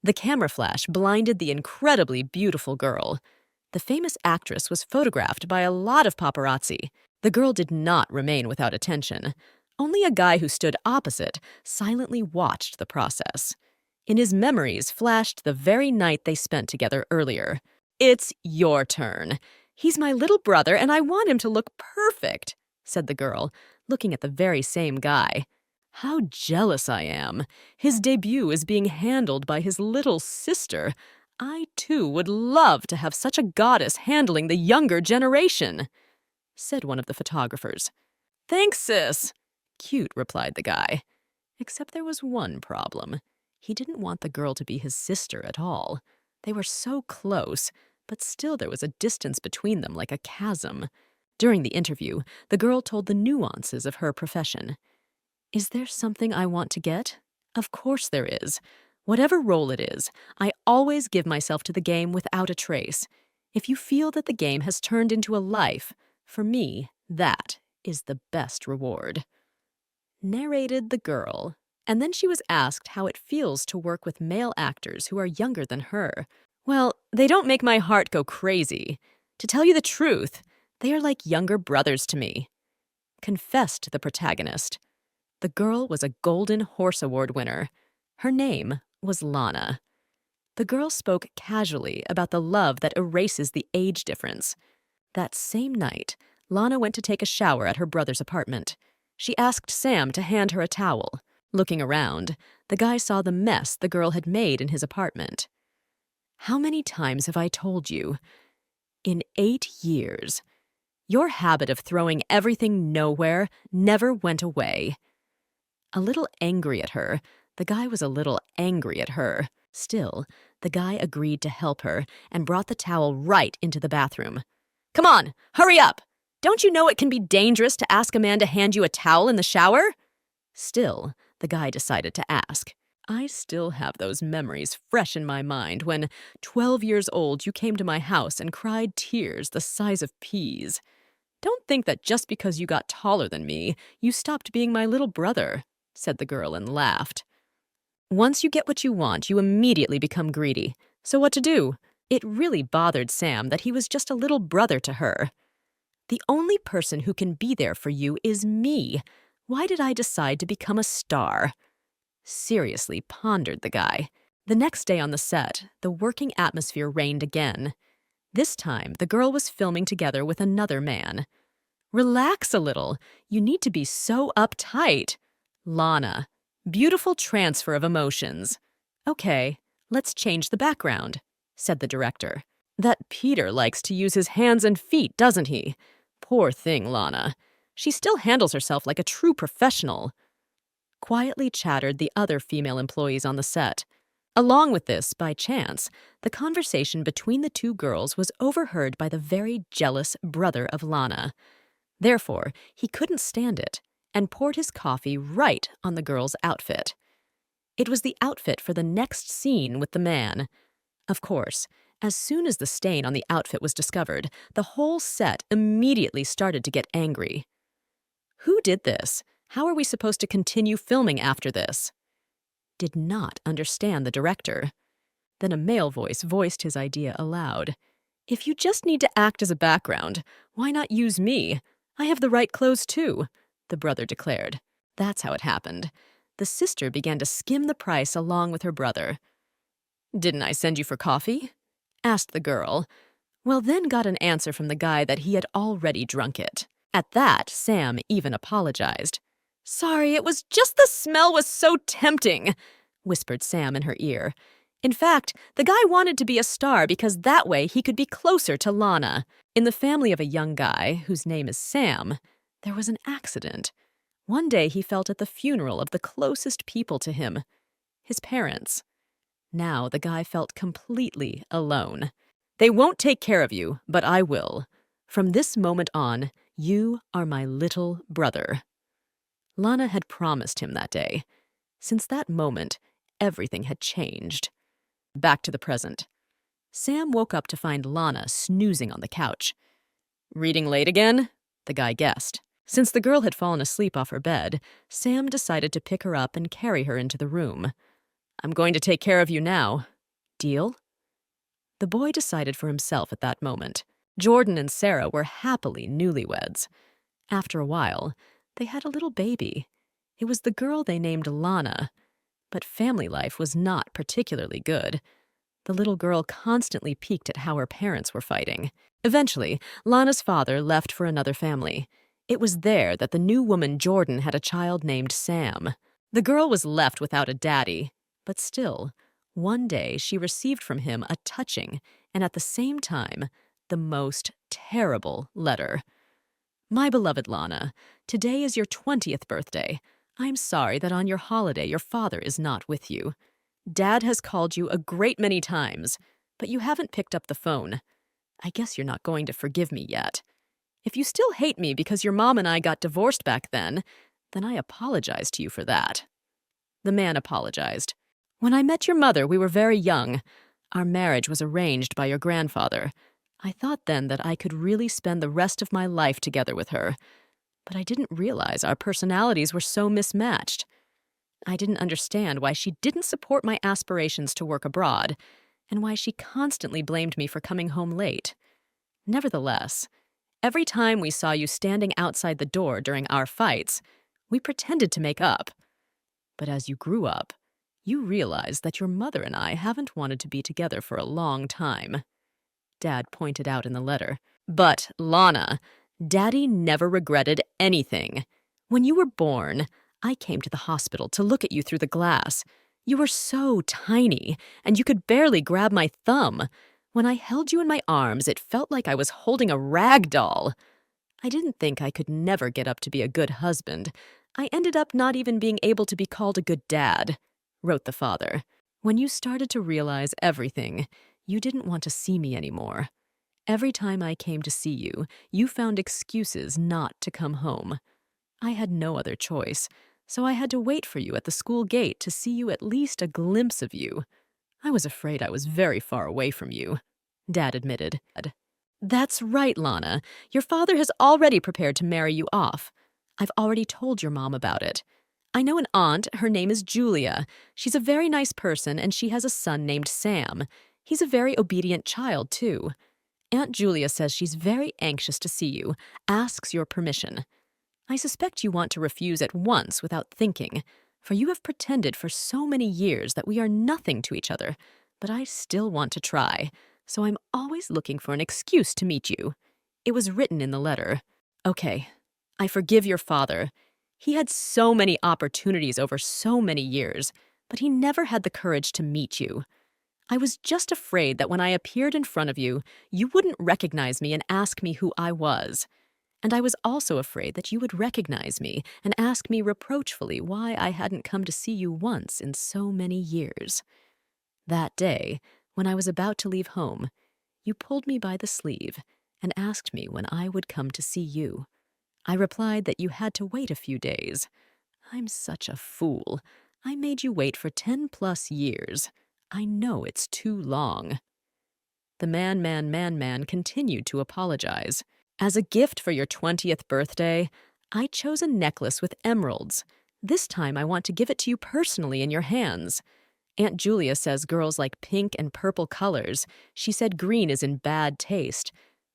The camera flash blinded the incredibly beautiful girl. The famous actress was photographed by a lot of paparazzi. The girl did not remain without attention. Only a guy who stood opposite silently watched the process. In his memories flashed the very night they spent together earlier. "It's your turn. He's my little brother, and I want him to look perfect," said the girl, looking at the very same guy. "How jealous I am. His debut is being handled by his little sister. I, too, would love to have such a goddess handling the younger generation," said one of the photographers. "Thanks, sis," cute, replied the guy. Except there was one problem. He didn't want the girl to be his sister at all. They were so close, but still there was a distance between them like a chasm. During the interview, the girl told the nuances of her profession. "Is there something I want to get? Of course there is. Whatever role it is, I always give myself to the game without a trace. If you feel that the game has turned into a life, for me, that is the best reward," narrated the girl. And then she was asked how it feels to work with male actors who are younger than her. "Well, they don't make my heart go crazy. To tell you the truth, they are like younger brothers to me," confessed the protagonist. The girl was a Golden Horse Award winner. Her name was Lana. The girl spoke casually about the love that erases the age difference. That same night, Lana went to take a shower at her brother's apartment. She asked Sam to hand her a towel. Looking around, the guy saw the mess the girl had made in his apartment. "How many times have I told you? In 8 years. Your habit of throwing everything nowhere never went away." A little angry at her, the guy was a little angry at her. Still, the guy agreed to help her and brought the towel right into the bathroom. "Come on, hurry up! Don't you know it can be dangerous to ask a man to hand you a towel in the shower?" Still, the guy decided to ask. "I still have those memories fresh in my mind when, 12 years old, you came to my house and cried tears the size of peas. Don't think that just because you got taller than me, you stopped being my little brother," said the girl and laughed. "Once you get what you want, you immediately become greedy. So what to do?" It really bothered Sam that he was just a little brother to her. "The only person who can be there for you is me. Why did I decide to become a star?" Seriously pondered the guy. The next day on the set, the working atmosphere reigned again. This time, the girl was filming together with another man. "Relax a little. You need to be so uptight." Lana. Beautiful transfer of emotions. "Okay, let's change the background," said the director. "That Peter likes to use his hands and feet, doesn't he? Poor thing, Lana. She still handles herself like a true professional," quietly chattered the other female employees on the set. Along with this, by chance, the conversation between the two girls was overheard by the very jealous brother of Lana. Therefore, he couldn't stand it and poured his coffee right on the girl's outfit. It was the outfit for the next scene with the man. Of course, as soon as the stain on the outfit was discovered, the whole set immediately started to get angry. "Who did this? How are we supposed to continue filming after this?" Did not understand the director. Then a male voice voiced his idea aloud. "If you just need to act as a background, why not use me? I have the right clothes too," the brother declared. That's how it happened. The sister began to skim the price along with her brother. "Didn't I send you for coffee?" asked the girl. Well, then got an answer from the guy that he had already drunk it. At that, Sam even apologized. "Sorry, it was just the smell was so tempting," whispered Sam in her ear. In fact, the guy wanted to be a star because that way he could be closer to Lana. In the family of a young guy, whose name is Sam, there was an accident. One day he felt at the funeral of the closest people to him, his parents. Now the guy felt completely alone. "They won't take care of you, but I will. From this moment on, you are my little brother." Lana had promised him that day. Since that moment, everything had changed. Back to the present. Sam woke up to find Lana snoozing on the couch. "Reading late again?" the guy guessed. Since the girl had fallen asleep off her bed, Sam decided to pick her up and carry her into the room. "I'm going to take care of you now. Deal? The boy decided for himself at that moment. Jordan and Sarah were happily newlyweds. After a while, they had a little baby. It was the girl they named Lana. But family life was not particularly good. The little girl constantly peeked at how her parents were fighting. Eventually, Lana's father left for another family. It was there that the new woman Jordan had a child named Sam. The girl was left without a daddy, but still, one day she received from him a touching and at the same time, the most terrible letter. My beloved Lana, today is your 20th birthday. I'm sorry that on your holiday your father is not with you. Dad has called you a great many times, but you haven't picked up the phone. I guess you're not going to forgive me yet. If you still hate me because your mom and I got divorced back then I apologize to you for that. The man apologized. When I met your mother, we were very young. Our marriage was arranged by your grandfather. I thought then that I could really spend the rest of my life together with her. But I didn't realize our personalities were so mismatched. I didn't understand why she didn't support my aspirations to work abroad, and why she constantly blamed me for coming home late. Nevertheless, every time we saw you standing outside the door during our fights, we pretended to make up. But as you grew up, you realized that your mother and I haven't wanted to be together for a long time. Dad pointed out in the letter. But, Lana, Daddy never regretted anything. When you were born, I came to the hospital to look at you through the glass. You were so tiny, and you could barely grab my thumb. When I held you in my arms, it felt like I was holding a rag doll. I didn't think I could never get up to be a good husband. I ended up not even being able to be called a good dad, wrote the father. When you started to realize everything, you didn't want to see me anymore. Every time I came to see you, you found excuses not to come home. I had no other choice, so I had to wait for you at the school gate to see you at least a glimpse of you. I was afraid I was very far away from you, Dad admitted. That's right, Lana. Your father has already prepared to marry you off. I've already told your mom about it. I know an aunt, her name is Julia. She's a very nice person, and she has a son named Sam. He's a very obedient child, too. Aunt Julia says she's very anxious to see you, asks your permission. I suspect you want to refuse at once without thinking, for you have pretended for so many years that we are nothing to each other, but I still want to try, so I'm always looking for an excuse to meet you. It was written in the letter. Okay, I forgive your father. He had so many opportunities over so many years, but he never had the courage to meet you. I was just afraid that when I appeared in front of you, you wouldn't recognize me and ask me who I was. And I was also afraid that you would recognize me and ask me reproachfully why I hadn't come to see you once in so many years. That day, when I was about to leave home, you pulled me by the sleeve and asked me when I would come to see you. I replied that you had to wait a few days. I'm such a fool. I made you wait for 10+ years. I know it's too long. The man continued to apologize. As a gift for your 20th birthday, I chose a necklace with emeralds. This time I want to give it to you personally in your hands. Aunt Julia says girls like pink and purple colors. She said green is in bad taste.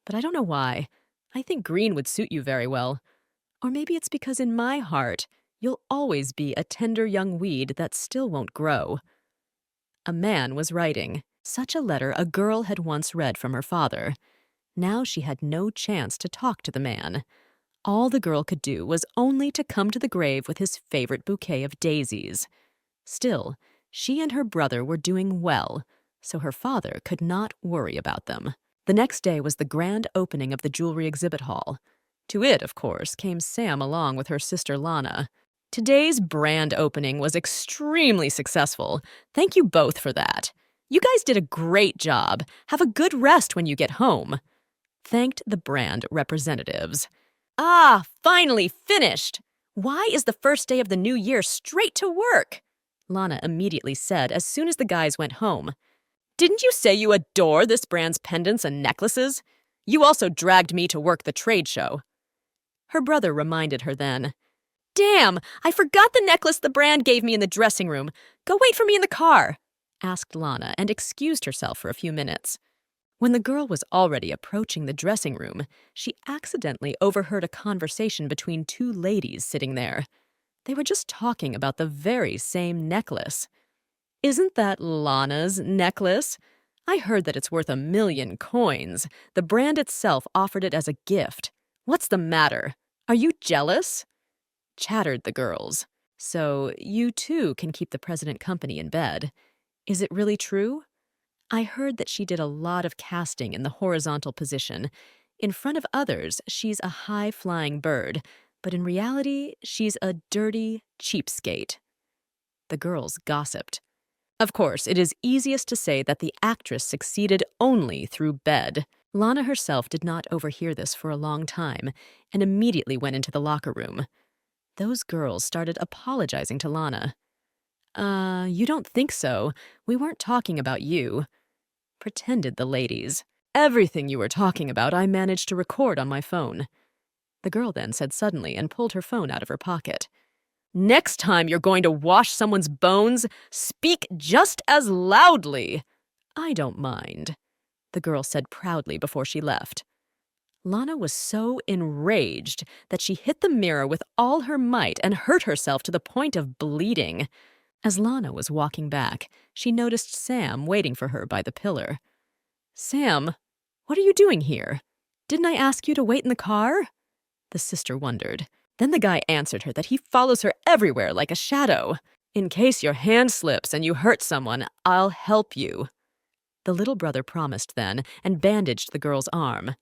But I don't know why. I think green would suit you very well. Or maybe it's because in my heart, you'll always be a tender young weed that still won't grow. A man was writing. Such a letter a girl had once read from her father. Now she had no chance to talk to the man. All the girl could do was only to come to the grave with his favorite bouquet of daisies. Still, she and her brother were doing well, so her father could not worry about them. The next day was the grand opening of the jewelry exhibit hall. To it, of course, came Sam along with her sister Lana. Today's brand opening was extremely successful. Thank you both for that. You guys did a great job. Have a good rest when you get home. Thanked the brand representatives. Ah, finally finished! Why is the first day of the new year straight to work? Lana immediately said as soon as the guys went home. Didn't you say you adore this brand's pendants and necklaces? You also dragged me to work the trade show. Her brother reminded her then. Damn, I forgot the necklace the brand gave me in the dressing room. Go wait for me in the car. asked Lana and excused herself for a few minutes. When the girl was already approaching the dressing room, she accidentally overheard a conversation between two ladies sitting there. They were just talking about the very same necklace. "Isn't that Lana's necklace? I heard that it's worth 1,000,000 coins. The brand itself offered it as a gift. What's the matter? Are you jealous?" chattered the girls. "So you too can keep the president company in bed. Is it really true? I heard that she did a lot of casting in the horizontal position. In front of others, she's a high-flying bird, but in reality, she's a dirty cheapskate." The girls gossiped. Of course, it is easiest to say that the actress succeeded only through bed. Lana herself did not overhear this for a long time and immediately went into the locker room. Those girls started apologizing to Lana. You don't think so. We weren't talking about you," pretended the ladies. "Everything you were talking about I managed to record on my phone," the girl then said suddenly and pulled her phone out of her pocket. "Next time you're going to wash someone's bones, speak just as loudly." "I don't mind," the girl said proudly before she left. Lana was so enraged that she hit the mirror with all her might and hurt herself to the point of bleeding. As Lana was walking back, she noticed Sam waiting for her by the pillar. "Sam, what are you doing here? Didn't I ask you to wait in the car?" the sister wondered. Then the guy answered her that he follows her everywhere like a shadow. "In case your hand slips and you hurt someone, I'll help you." The little brother promised then and bandaged the girl's arm.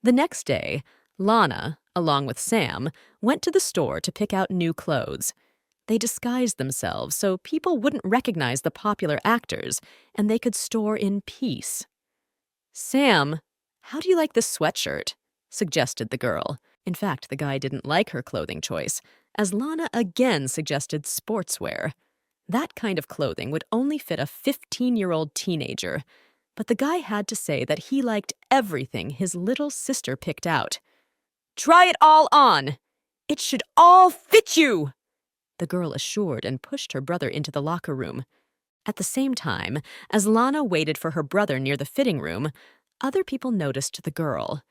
The next day, Lana, along with Sam, went to the store to pick out new clothes. They disguised themselves so people wouldn't recognize the popular actors and they could store in peace. "Sam, how do you like this sweatshirt?" suggested the girl. In fact, the guy didn't like her clothing choice, as Lana again suggested sportswear. That kind of clothing would only fit a 15-year-old teenager, but the guy had to say that he liked everything his little sister picked out. "Try it all on! It should all fit you!" the girl assured and pushed her brother into the locker room. At the same time, as Lana waited for her brother near the fitting room, other people noticed the girl.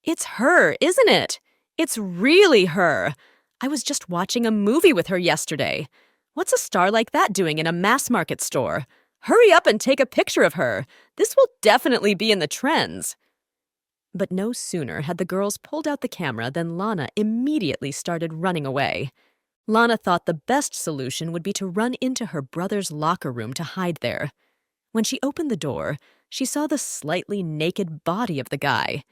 "It's her, isn't it? It's really her. I was just watching a movie with her yesterday. What's a star like that doing in a mass market store? Hurry up and take a picture of her. This will definitely be in the trends." But no sooner had the girls pulled out the camera than Lana immediately started running away. Lana thought the best solution would be to run into her brother's locker room to hide there. When she opened the door, she saw the slightly naked body of the guy.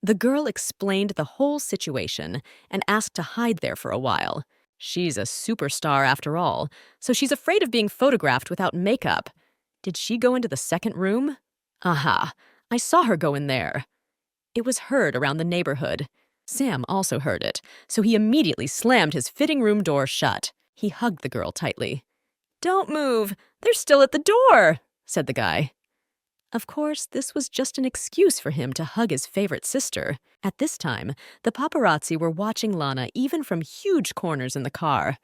The girl explained the whole situation and asked to hide there for a while. She's a superstar after all, so she's afraid of being photographed without makeup. Did she go into the second room? Aha, I saw her go in there. It was heard around the neighborhood. Sam also heard it, so he immediately slammed his fitting room door shut. He hugged the girl tightly. "Don't move, they're still at the door," said the guy. Of course, this was just an excuse for him to hug his favorite sister. At this time, the paparazzi were watching Lana even from huge corners in the car.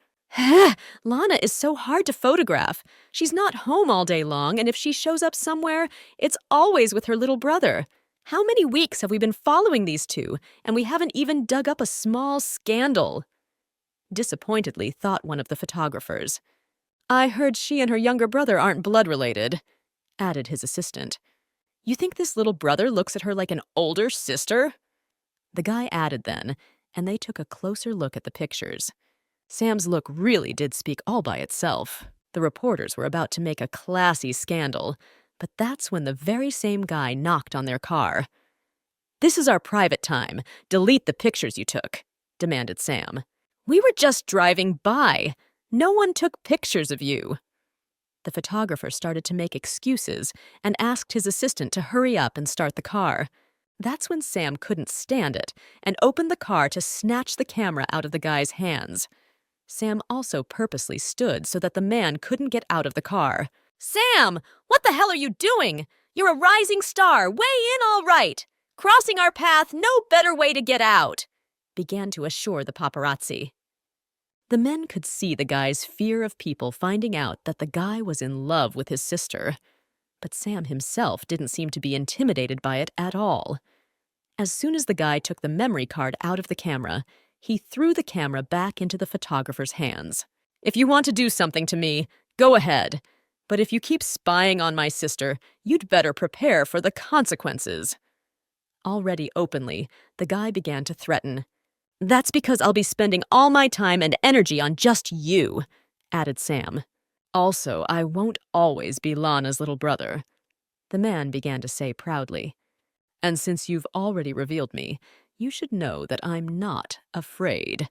Lana is so hard to photograph. She's not home all day long, and if she shows up somewhere, it's always with her little brother. How many weeks have we been following these two, and we haven't even dug up a small scandal? Disappointedly thought one of the photographers. "I heard she and her younger brother aren't blood-related," added his assistant. "You think this little brother looks at her like an older sister?" The guy added then, and they took a closer look at the pictures. Sam's look really did speak all by itself. The reporters were about to make a classy scandal, but that's when the very same guy knocked on their car. "This is our private time. Delete the pictures you took," demanded Sam. "We were just driving by. No one took pictures of you." The photographer started to make excuses and asked his assistant to hurry up and start the car. That's when Sam couldn't stand it and opened the car to snatch the camera out of the guy's hands. Sam also purposely stood so that the man couldn't get out of the car. "Sam, what the hell are you doing? You're a rising star, way in all right. Crossing our path, no better way to get out," began to assure the paparazzi. The men could see the guy's fear of people finding out that the guy was in love with his sister. But Sam himself didn't seem to be intimidated by it at all. As soon as the guy took the memory card out of the camera, he threw the camera back into the photographer's hands. "If you want to do something to me, go ahead. But if you keep spying on my sister, you'd better prepare for the consequences." Already openly, the guy began to threaten. "That's because I'll be spending all my time and energy on just you," added Sam. "Also, I won't always be Lana's little brother," the man began to say proudly. "And since you've already revealed me, you should know that I'm not afraid,"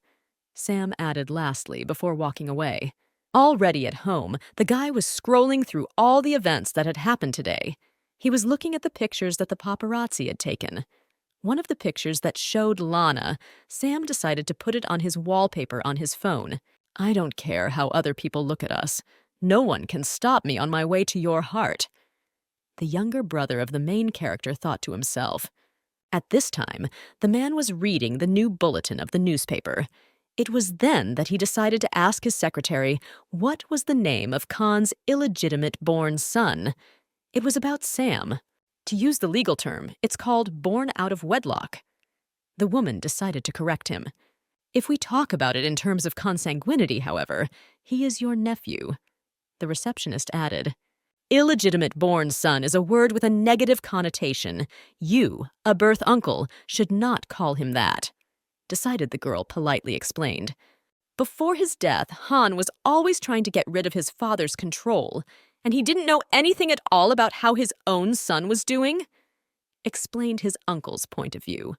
Sam added lastly before walking away. Already at home, the guy was scrolling through all the events that had happened today. He was looking at the pictures that the paparazzi had taken. One of the pictures that showed Lana, Sam decided to put it on his wallpaper on his phone. "I don't care how other people look at us. No one can stop me on my way to your heart," the younger brother of the main character thought to himself. At this time, the man was reading the new bulletin of the newspaper. It was then that he decided to ask his secretary what was the name of Khan's illegitimate-born son. It was about Sam. To use the legal term, it's called born out of wedlock. The woman decided to correct him. "If we talk about it in terms of consanguinity, however, he is your nephew," the receptionist added. "Illegitimate-born son is a word with a negative connotation. You, a birth uncle, should not call him that," decided the girl politely explained. "Before his death, Han was always trying to get rid of his father's control, and he didn't know anything at all about how his own son was doing," explained his uncle's point of view.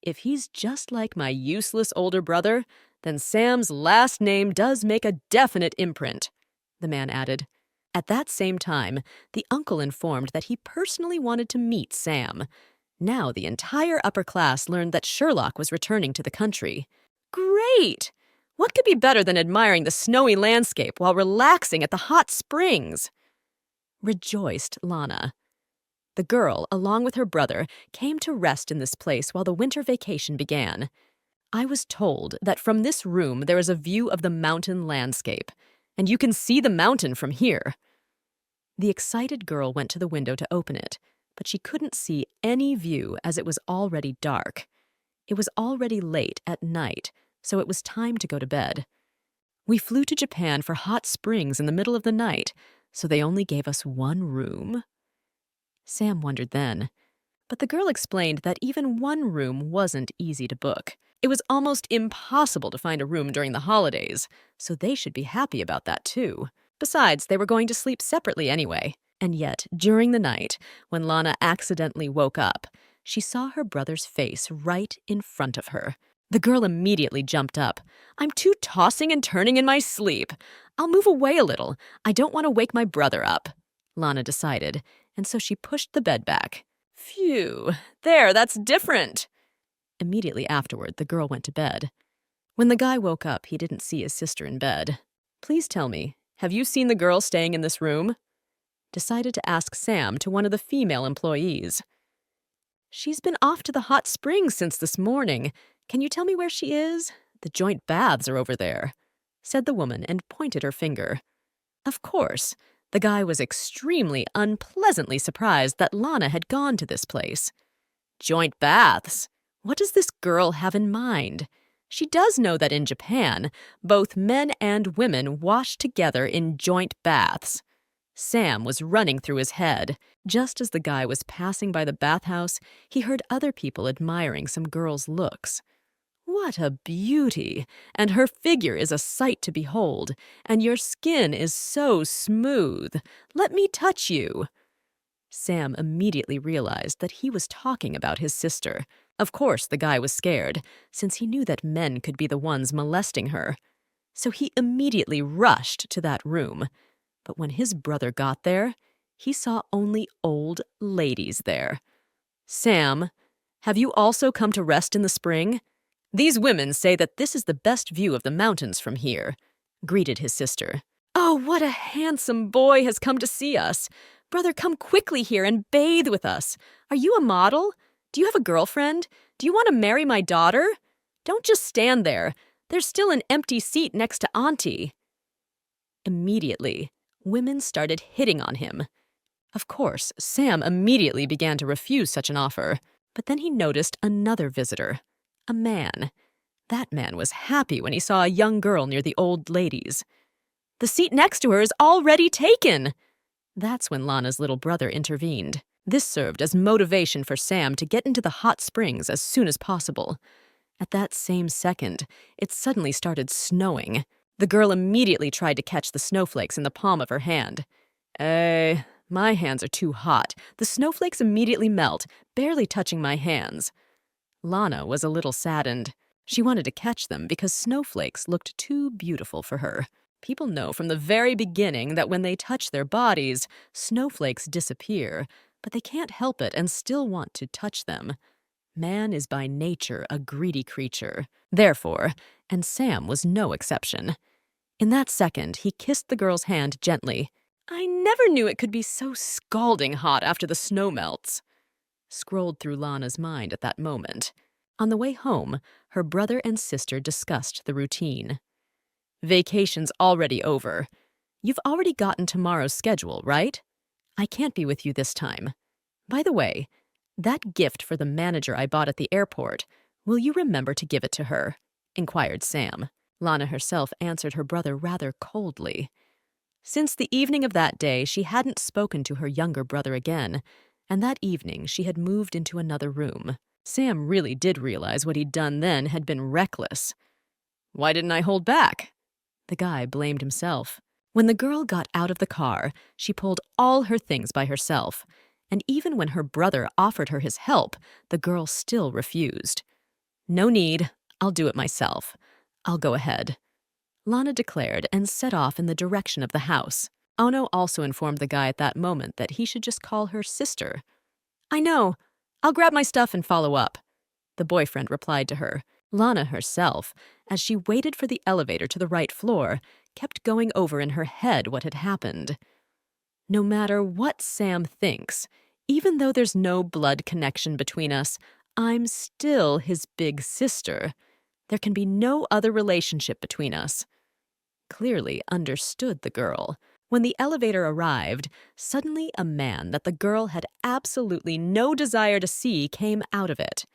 "If he's just like my useless older brother, then Sam's last name does make a definite imprint," the man added. At that same time, the uncle informed that he personally wanted to meet Sam. Now the entire upper class learned that Sherlock was returning to the country. Great! What could be better than admiring the snowy landscape while relaxing at the hot springs? Rejoiced Lana. The girl, along with her brother, came to rest in this place while the winter vacation began. "I was told that from this room there is a view of the mountain landscape, and you can see the mountain from here." The excited girl went to the window to open it, but she couldn't see any view as it was already dark. It was already late at night, so it was time to go to bed. "We flew to Japan for hot springs in the middle of the night, so they only gave us one room?" Sam wondered then. But the girl explained that even one room wasn't easy to book. It was almost impossible to find a room during the holidays, so they should be happy about that too. Besides, they were going to sleep separately anyway. And yet, during the night, when Lana accidentally woke up, she saw her brother's face right in front of her. The girl immediately jumped up. "I'm too tossing and turning in my sleep. I'll move away a little. I don't want to wake my brother up," Lana decided, and so she pushed the bed back. "Phew, there, that's different." Immediately afterward, the girl went to bed. When the guy woke up, he didn't see his sister in bed. "Please tell me, have you seen the girl staying in this room?" Decided to ask Sam to one of the female employees. "She's been off to the hot springs since this morning. Can you tell me where she is? The joint baths are over there," said the woman and pointed her finger. Of course, the guy was extremely unpleasantly surprised that Lana had gone to this place. Joint baths? What does this girl have in mind? She does know that in Japan, both men and women wash together in joint baths. Sam was running through his head. Just as the guy was passing by the bathhouse, he heard other people admiring some girl's looks. "What a beauty! And her figure is a sight to behold, and your skin is so smooth. Let me touch you." Sam immediately realized that he was talking about his sister. Of course, the guy was scared, since he knew that men could be the ones molesting her. So he immediately rushed to that room. But when his brother got there, he saw only old ladies there. "Sam, have you also come to rest in the spring? These women say that this is the best view of the mountains from here," greeted his sister. "Oh, what a handsome boy has come to see us. Brother, come quickly here and bathe with us. Are you a model? Do you have a girlfriend? Do you want to marry my daughter? Don't just stand there. There's still an empty seat next to Auntie." Immediately, women started hitting on him. Of course, Sam immediately began to refuse such an offer, but then he noticed another visitor, a man. That man was happy when he saw a young girl near the old ladies. "The seat next to her is already taken!" That's when Lana's little brother intervened. This served as motivation for Sam to get into the hot springs as soon as possible. At that same second, it suddenly started snowing. The girl immediately tried to catch the snowflakes in the palm of her hand. My hands are too hot. The snowflakes immediately melt, barely touching my hands. Lana was a little saddened. She wanted to catch them because snowflakes looked too beautiful for her. People know from the very beginning that when they touch their bodies, snowflakes disappear, but they can't help it and still want to touch them. Man is by nature a greedy creature. Therefore, and Sam was no exception. In that second, he kissed the girl's hand gently. "I never knew it could be so scalding hot after the snow melts," scrolled through Lana's mind at that moment. On the way home, her brother and sister discussed the routine. "Vacation's already over. You've already gotten tomorrow's schedule, right? I can't be with you this time. By the way, that gift for the manager I bought at the airport, will you remember to give it to her?" inquired Sam. Lana herself answered her brother rather coldly. Since the evening of that day, she hadn't spoken to her younger brother again, and that evening she had moved into another room. Sam really did realize what he'd done then had been reckless. "Why didn't I hold back?" The guy blamed himself. When the girl got out of the car, she pulled all her things by herself, and even when her brother offered her his help, the girl still refused. "No need. I'll do it myself. I'll go ahead," Lana declared and set off in the direction of the house. Ono also informed the guy at that moment that he should just call her sister. "I know. I'll grab my stuff and follow up," the boyfriend replied to her. Lana herself, as she waited for the elevator to the right floor, kept going over in her head what had happened. No matter what Sam thinks, even though there's no blood connection between us, I'm still his big sister. There can be no other relationship between us. Clearly understood the girl. When the elevator arrived, suddenly a man that the girl had absolutely no desire to see came out of it.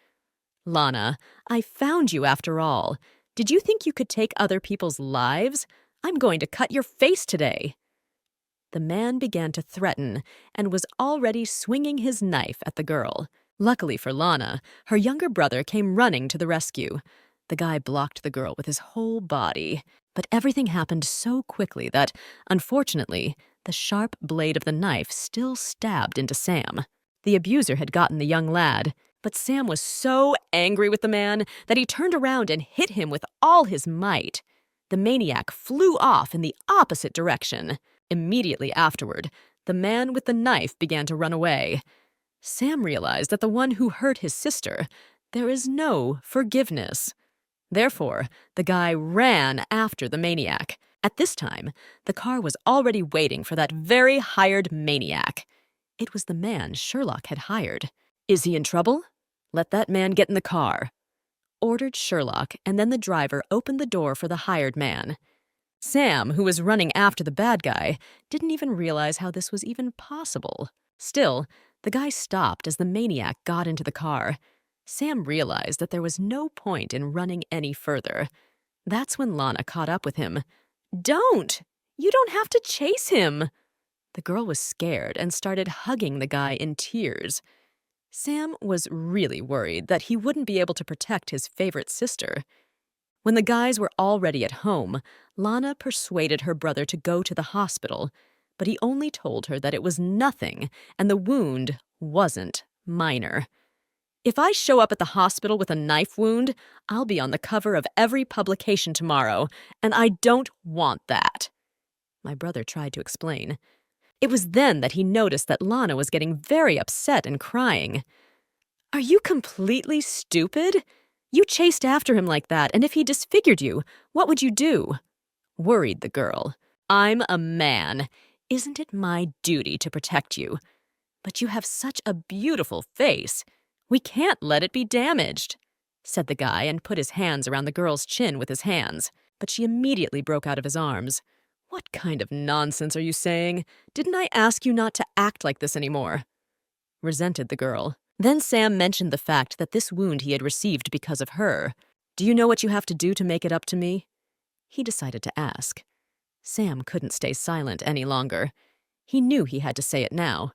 "Lana, I found you after all. Did you think you could take other people's lives? I'm going to cut your face today." The man began to threaten and was already swinging his knife at the girl. Luckily for Lana, her younger brother came running to the rescue. The guy blocked the girl with his whole body, but everything happened so quickly that, unfortunately, the sharp blade of the knife still stabbed into Sam. The abuser had gotten the young lad, but Sam was so angry with the man that he turned around and hit him with all his might. The maniac flew off in the opposite direction. Immediately afterward, the man with the knife began to run away. Sam realized that the one who hurt his sister, there is no forgiveness. Therefore, the guy ran after the maniac. At this time, the car was already waiting for that very hired maniac. It was the man Sherlock had hired. "Is he in trouble? Let that man get in the car," ordered Sherlock, and then the driver opened the door for the hired man. Sam, who was running after the bad guy, didn't even realize how this was even possible. Still, the guy stopped as the maniac got into the car. Sam realized that there was no point in running any further. That's when Lana caught up with him. "Don't! You don't have to chase him!" The girl was scared and started hugging the guy in tears. Sam was really worried that he wouldn't be able to protect his favorite sister. When the guys were already at home, Lana persuaded her brother to go to the hospital, but he only told her that it was nothing and the wound wasn't minor. "If I show up at the hospital with a knife wound, I'll be on the cover of every publication tomorrow, and I don't want that," my brother tried to explain. It was then that he noticed that Lana was getting very upset and crying. "Are you completely stupid? You chased after him like that, and if he disfigured you, what would you do?" worried the girl. "I'm a man. Isn't it my duty to protect you? But you have such a beautiful face. We can't let it be damaged," said the guy and put his hands around the girl's chin with his hands, but she immediately broke out of his arms. What kind of nonsense are you saying? Didn't I ask you not to act like this anymore? Resented the girl. Then Sam mentioned the fact that this wound he had received because of her. Do you know what you have to do to make it up to me? He decided to ask. Sam couldn't stay silent any longer. He knew he had to say it now.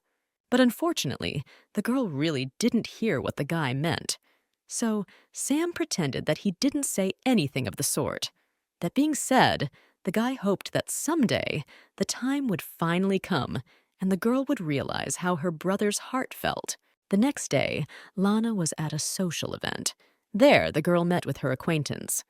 But unfortunately, the girl really didn't hear what the guy meant. So Sam pretended that he didn't say anything of the sort. That being said, the guy hoped that someday the time would finally come and the girl would realize how her brother's heart felt. The next day, Lana was at a social event. There, the girl met with her acquaintance.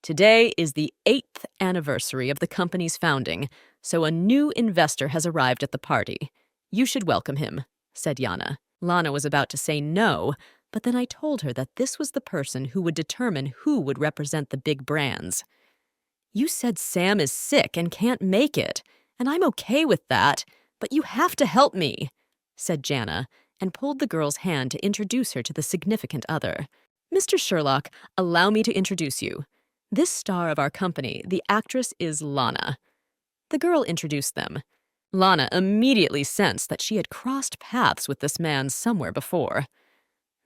Today is the 8th anniversary of the company's founding, so a new investor has arrived at the party. You should welcome him, said Yana. Lana was about to say no, but then I told her that this was the person who would determine who would represent the big brands. You said Sam is sick and can't make it, and I'm okay with that, but you have to help me, said Jana, and pulled the girl's hand to introduce her to the significant other. Mr. Sherlock, allow me to introduce you. This star of our company, the actress, is Lana. The girl introduced them. Lana immediately sensed that she had crossed paths with this man somewhere before.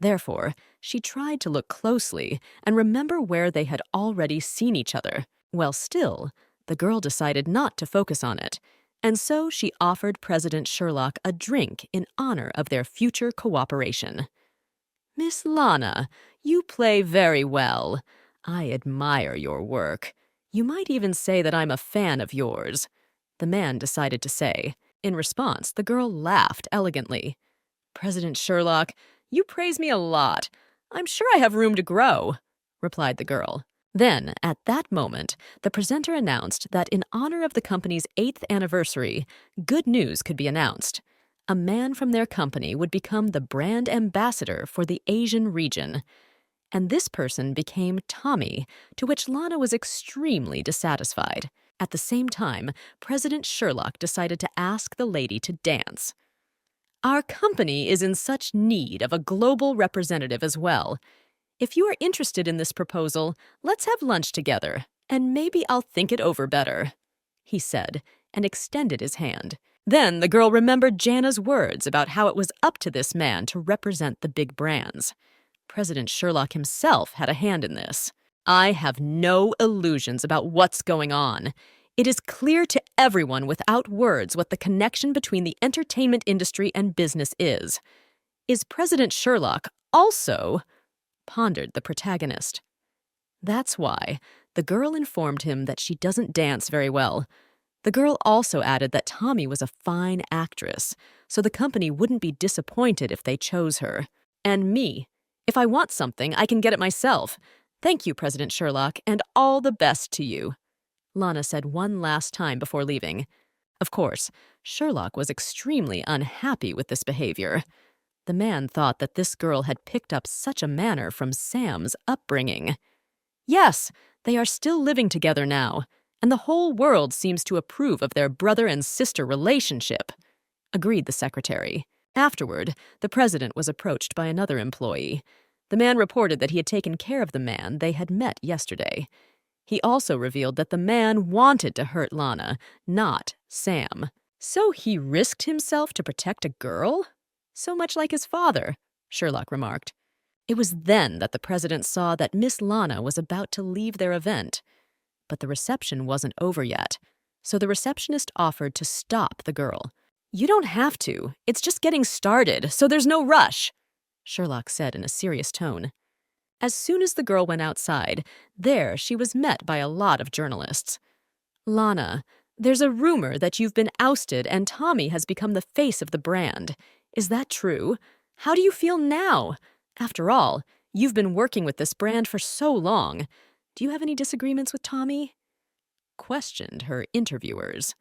Therefore, she tried to look closely and remember where they had already seen each other. Well, still, the girl decided not to focus on it, and so she offered President Sherlock a drink in honor of their future cooperation. Miss Lana, you play very well. I admire your work. You might even say that I'm a fan of yours, the man decided to say. In response, the girl laughed elegantly. President Sherlock, you praise me a lot. I'm sure I have room to grow, replied the girl. Then, at that moment, the presenter announced that in honor of the company's 8th anniversary, good news could be announced. A man from their company would become the brand ambassador for the Asian region. And this person became Tommy, to which Lana was extremely dissatisfied. At the same time, President Sherlock decided to ask the lady to dance. Our company is in such need of a global representative as well. If you are interested in this proposal, let's have lunch together, and maybe I'll think it over better, he said, and extended his hand. Then the girl remembered Jana's words about how it was up to this man to represent the big brands. President Sherlock himself had a hand in this. I have no illusions about what's going on. It is clear to everyone without words what the connection between the entertainment industry and business is. Is President Sherlock also... pondered the protagonist. That's why the girl informed him that she doesn't dance very well. The girl also added that Tommy was a fine actress, so the company wouldn't be disappointed if they chose her. And me. If I want something, I can get it myself. Thank you, President Sherlock, and all the best to you, Lana said one last time before leaving. Of course, Sherlock was extremely unhappy with this behavior. The man thought that this girl had picked up such a manner from Sam's upbringing. Yes, they are still living together now, and the whole world seems to approve of their brother and sister relationship, agreed the secretary. Afterward, the president was approached by another employee. The man reported that he had taken care of the man they had met yesterday. He also revealed that the man wanted to hurt Lana, not Sam. So he risked himself to protect a girl? So much like his father, Sherlock remarked. It was then that the president saw that Miss Lana was about to leave their event. But the reception wasn't over yet, so the receptionist offered to stop the girl. You don't have to. It's just getting started, so there's no rush, Sherlock said in a serious tone. As soon as the girl went outside, there she was met by a lot of journalists. Lana, there's a rumor that you've been ousted and Tommy has become the face of the brand. Is that true? How do you feel now? After all, you've been working with this brand for so long. Do you have any disagreements with Tommy? Questioned her interviewers.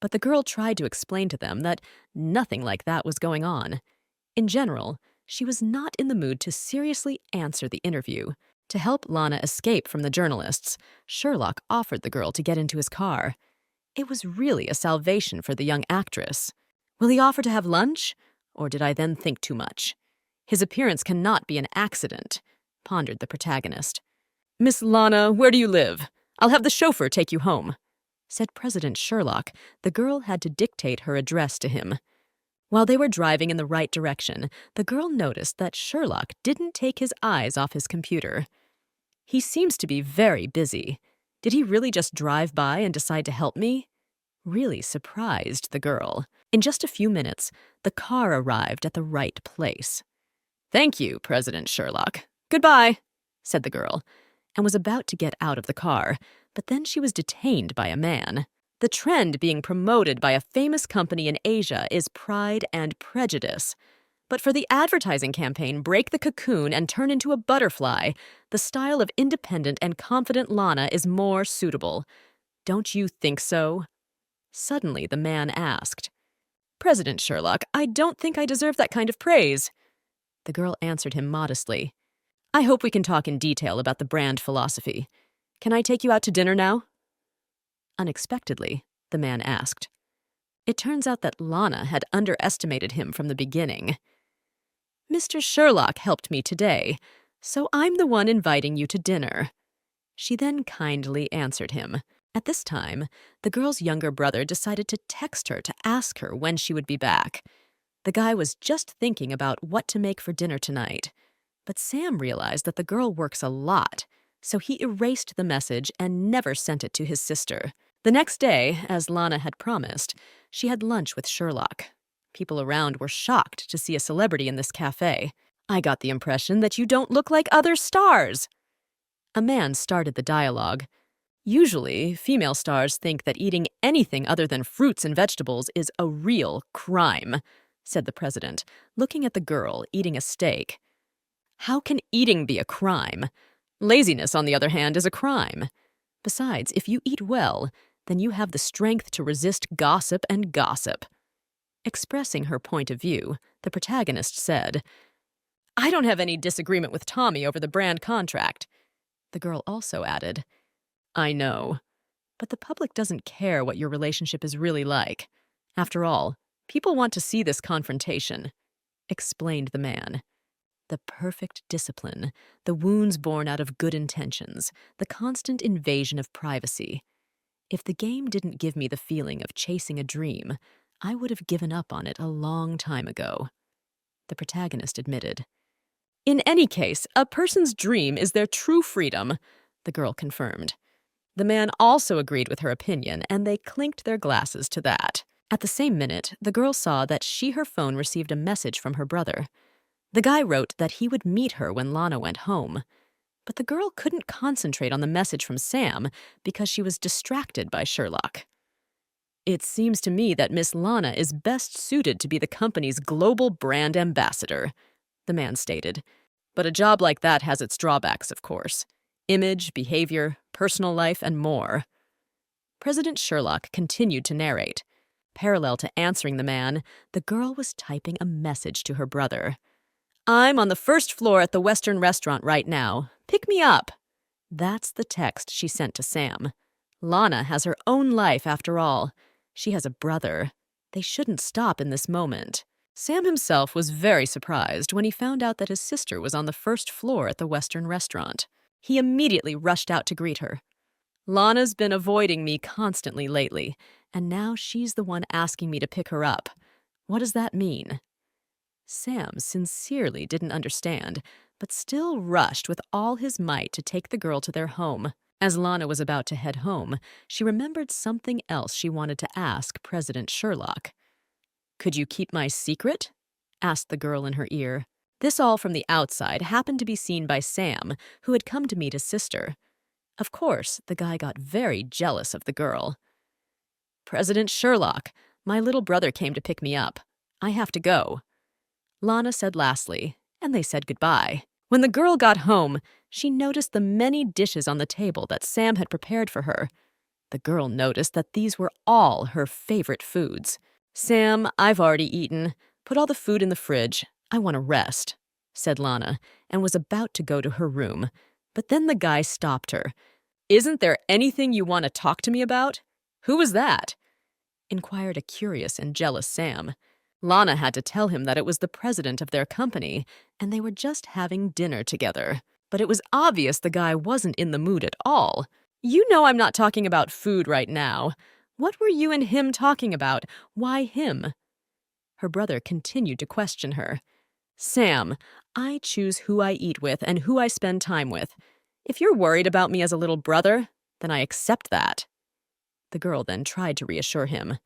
But the girl tried to explain to them that nothing like that was going on. In general, she was not in the mood to seriously answer the interview. To help Lana escape from the journalists, Sherlock offered the girl to get into his car. It was really a salvation for the young actress. Will he offer to have lunch? Or did I then think too much? His appearance cannot be an accident, pondered the protagonist. Miss Lana, where do you live? I'll have the chauffeur take you home, Said President Sherlock, the girl had to dictate her address to him. While they were driving in the right direction, the girl noticed that Sherlock didn't take his eyes off his computer. He seems to be very busy. Did he really just drive by and decide to help me? Really surprised the girl. In just a few minutes, the car arrived at the right place. "Thank you, President Sherlock. Goodbye," said the girl, and was about to get out of the car, but then she was detained by a man. The trend being promoted by a famous company in Asia is Pride and Prejudice. But for the advertising campaign Break the Cocoon and Turn into a Butterfly, the style of independent and confident Lana is more suitable. Don't you think so? Suddenly, the man asked. "President Sherlock, I don't think I deserve that kind of praise." The girl answered him modestly. "I hope we can talk in detail about the brand philosophy. Can I take you out to dinner now?" Unexpectedly, the man asked. It turns out that Lana had underestimated him from the beginning. "Mr. Sherlock helped me today, so I'm the one inviting you to dinner." She then kindly answered him. At this time, the girl's younger brother decided to text her to ask her when she would be back. The guy was just thinking about what to make for dinner tonight. But Sam realized that the girl works a lot, so he erased the message and never sent it to his sister. The next day, as Lana had promised, she had lunch with Sherlock. People around were shocked to see a celebrity in this cafe. "I got the impression that you don't look like other stars." A man started the dialogue. "Usually, female stars think that eating anything other than fruits and vegetables is a real crime," said the president, looking at the girl eating a steak. "How can eating be a crime? Laziness, on the other hand, is a crime. Besides, if you eat well, then you have the strength to resist gossip and gossip." Expressing her point of view, the protagonist said, "I don't have any disagreement with Tommy over the brand contract." The girl also added, "I know, but the public doesn't care what your relationship is really like. After all, people want to see this confrontation," explained the man. The perfect discipline, the wounds born out of good intentions, the constant invasion of privacy. If the game didn't give me the feeling of chasing a dream, I would have given up on it a long time ago, the protagonist admitted. "In any case, a person's dream is their true freedom," the girl confirmed. The man also agreed with her opinion, and they clinked their glasses to that. At the same minute, the girl saw that her phone received a message from her brother. The guy wrote that he would meet her when Lana went home. But the girl couldn't concentrate on the message from Sam because she was distracted by Sherlock. "It seems to me that Miss Lana is best suited to be the company's global brand ambassador," the man stated. "But a job like that has its drawbacks, of course. Image, behavior, personal life, and more." President Sherlock continued to narrate. Parallel to answering the man, the girl was typing a message to her brother. "I'm on the first floor at the Western restaurant right now. Pick me up." That's the text she sent to Sam. Lana has her own life after all. She has a brother. They shouldn't stop in this moment. Sam himself was very surprised when he found out that his sister was on the first floor at the Western restaurant. He immediately rushed out to greet her. "Lana's been avoiding me constantly lately, and now she's the one asking me to pick her up. What does that mean?" Sam sincerely didn't understand, but still rushed with all his might to take the girl to their home. As Lana was about to head home, she remembered something else she wanted to ask President Sherlock. "Could you keep my secret?" asked the girl in her ear. This all from the outside happened to be seen by Sam, who had come to meet his sister. Of course, the guy got very jealous of the girl. "President Sherlock, my little brother came to pick me up. I have to go," Lana said lastly, and they said goodbye. When the girl got home, she noticed the many dishes on the table that Sam had prepared for her. The girl noticed that these were all her favorite foods. "Sam, I've already eaten. Put all the food in the fridge. I want to rest," said Lana, and was about to go to her room. But then the guy stopped her. "Isn't there anything you want to talk to me about?" "Who was that?" inquired a curious and jealous Sam. Lana had to tell him that it was the president of their company, and they were just having dinner together. But it was obvious the guy wasn't in the mood at all. You know I'm not talking about food right now. What were you and him talking about? Why him? Her brother continued to question her. Sam, I choose who I eat with and who I spend time with. If you're worried about me as a little brother, then I accept that. The girl then tried to reassure him.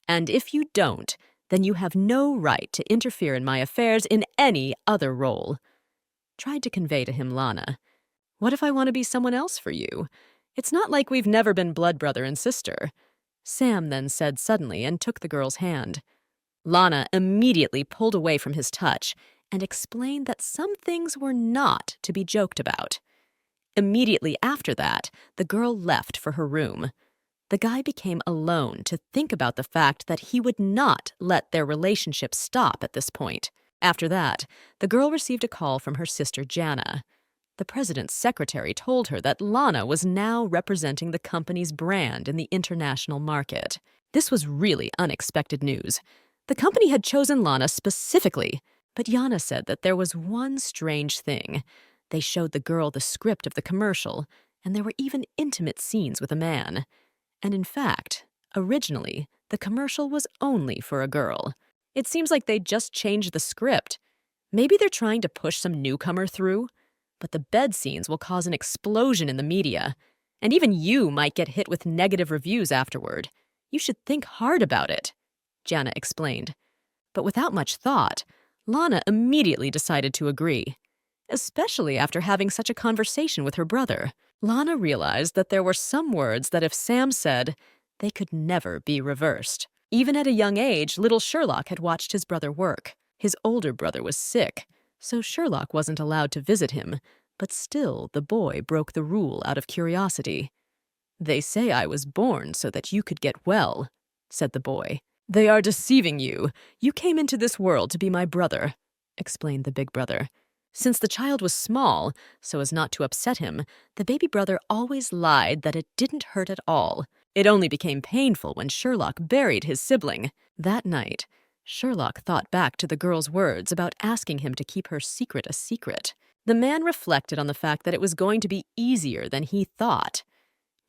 And if you don't, then you have no right to interfere in my affairs in any other role. Tried to convey to him Lana. What if I want to be someone else for you? It's not like we've never been blood brother and sister. Sam then said suddenly and took the girl's hand. Lana immediately pulled away from his touch and explained that some things were not to be joked about. Immediately after that, the girl left for her room. The guy became alone to think about the fact that he would not let their relationship stop at this point. After that, the girl received a call from her sister Jana. The president's secretary told her that Lana was now representing the company's brand in the international market. This was really unexpected news. The company had chosen Lana specifically, but Jana said that there was one strange thing. They showed the girl the script of the commercial, and there were even intimate scenes with a man. And in fact, originally, the commercial was only for a girl. It seems like they just changed the script. Maybe they're trying to push some newcomer through? But the bed scenes will cause an explosion in the media. And even you might get hit with negative reviews afterward. You should think hard about it, Jana explained. But without much thought, Lana immediately decided to agree. Especially after having such a conversation with her brother. Lana realized that there were some words that if Sam said, they could never be reversed. Even at a young age, little Sherlock had watched his brother work. His older brother was sick, so Sherlock wasn't allowed to visit him, but still the boy broke the rule out of curiosity. They say I was born so that you could get well, said the boy. They are deceiving you. You came into this world to be my brother, explained the big brother. Since the child was small, so as not to upset him, the baby brother always lied that it didn't hurt at all. It only became painful when Sherlock buried his sibling. That night, Sherlock thought back to the girl's words about asking him to keep her secret a secret. The man reflected on the fact that it was going to be easier than he thought.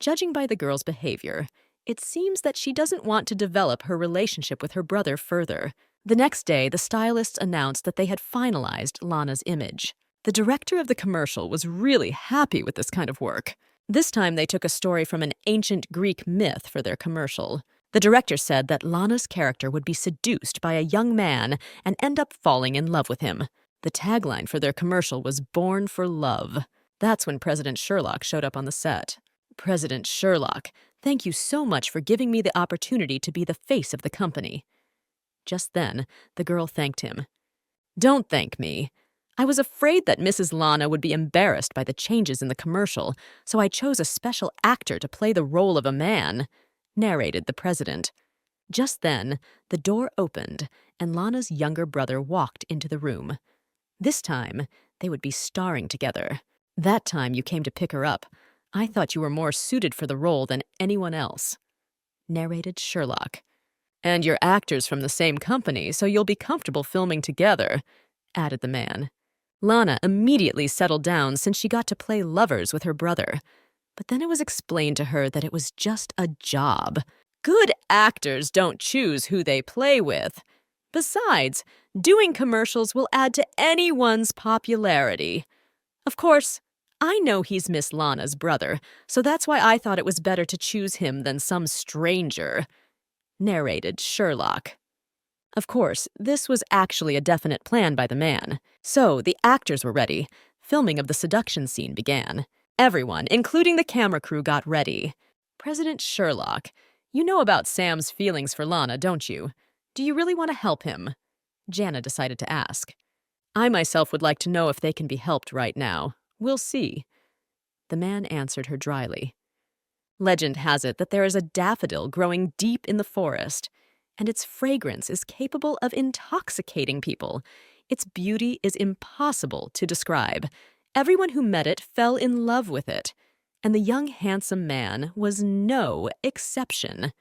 Judging by the girl's behavior, it seems that she doesn't want to develop her relationship with her brother further. The next day, the stylists announced that they had finalized Lana's image. The director of the commercial was really happy with this kind of work. This time, they took a story from an ancient Greek myth for their commercial. The director said that Lana's character would be seduced by a young man and end up falling in love with him. The tagline for their commercial was "Born for Love." That's when President Sherlock showed up on the set. President Sherlock, thank you so much for giving me the opportunity to be the face of the company. Just then, the girl thanked him. Don't thank me. I was afraid that Mrs. Lana would be embarrassed by the changes in the commercial, so I chose a special actor to play the role of a man, narrated the president. Just then, the door opened, and Lana's younger brother walked into the room. This time, they would be starring together. That time you came to pick her up. I thought you were more suited for the role than anyone else, narrated Sherlock. And you're actors from the same company, so you'll be comfortable filming together, added the man. Lana immediately settled down since she got to play lovers with her brother. But then it was explained to her that it was just a job. Good actors don't choose who they play with. Besides, doing commercials will add to anyone's popularity. Of course, I know he's Miss Lana's brother, so that's why I thought it was better to choose him than some stranger, narrated Sherlock. Of course, this was actually a definite plan by the man. So the actors were ready. Filming of the seduction scene began. Everyone, including the camera crew, got ready. President Sherlock, you know about Sam's feelings for Lana, don't you? Do you really want to help him? Jana decided to ask. I myself would like to know if they can be helped right now. We'll see. The man answered her dryly. Legend has it that there is a daffodil growing deep in the forest, and its fragrance is capable of intoxicating people. Its beauty is impossible to describe. Everyone who met it fell in love with it, and the young handsome man was no exception.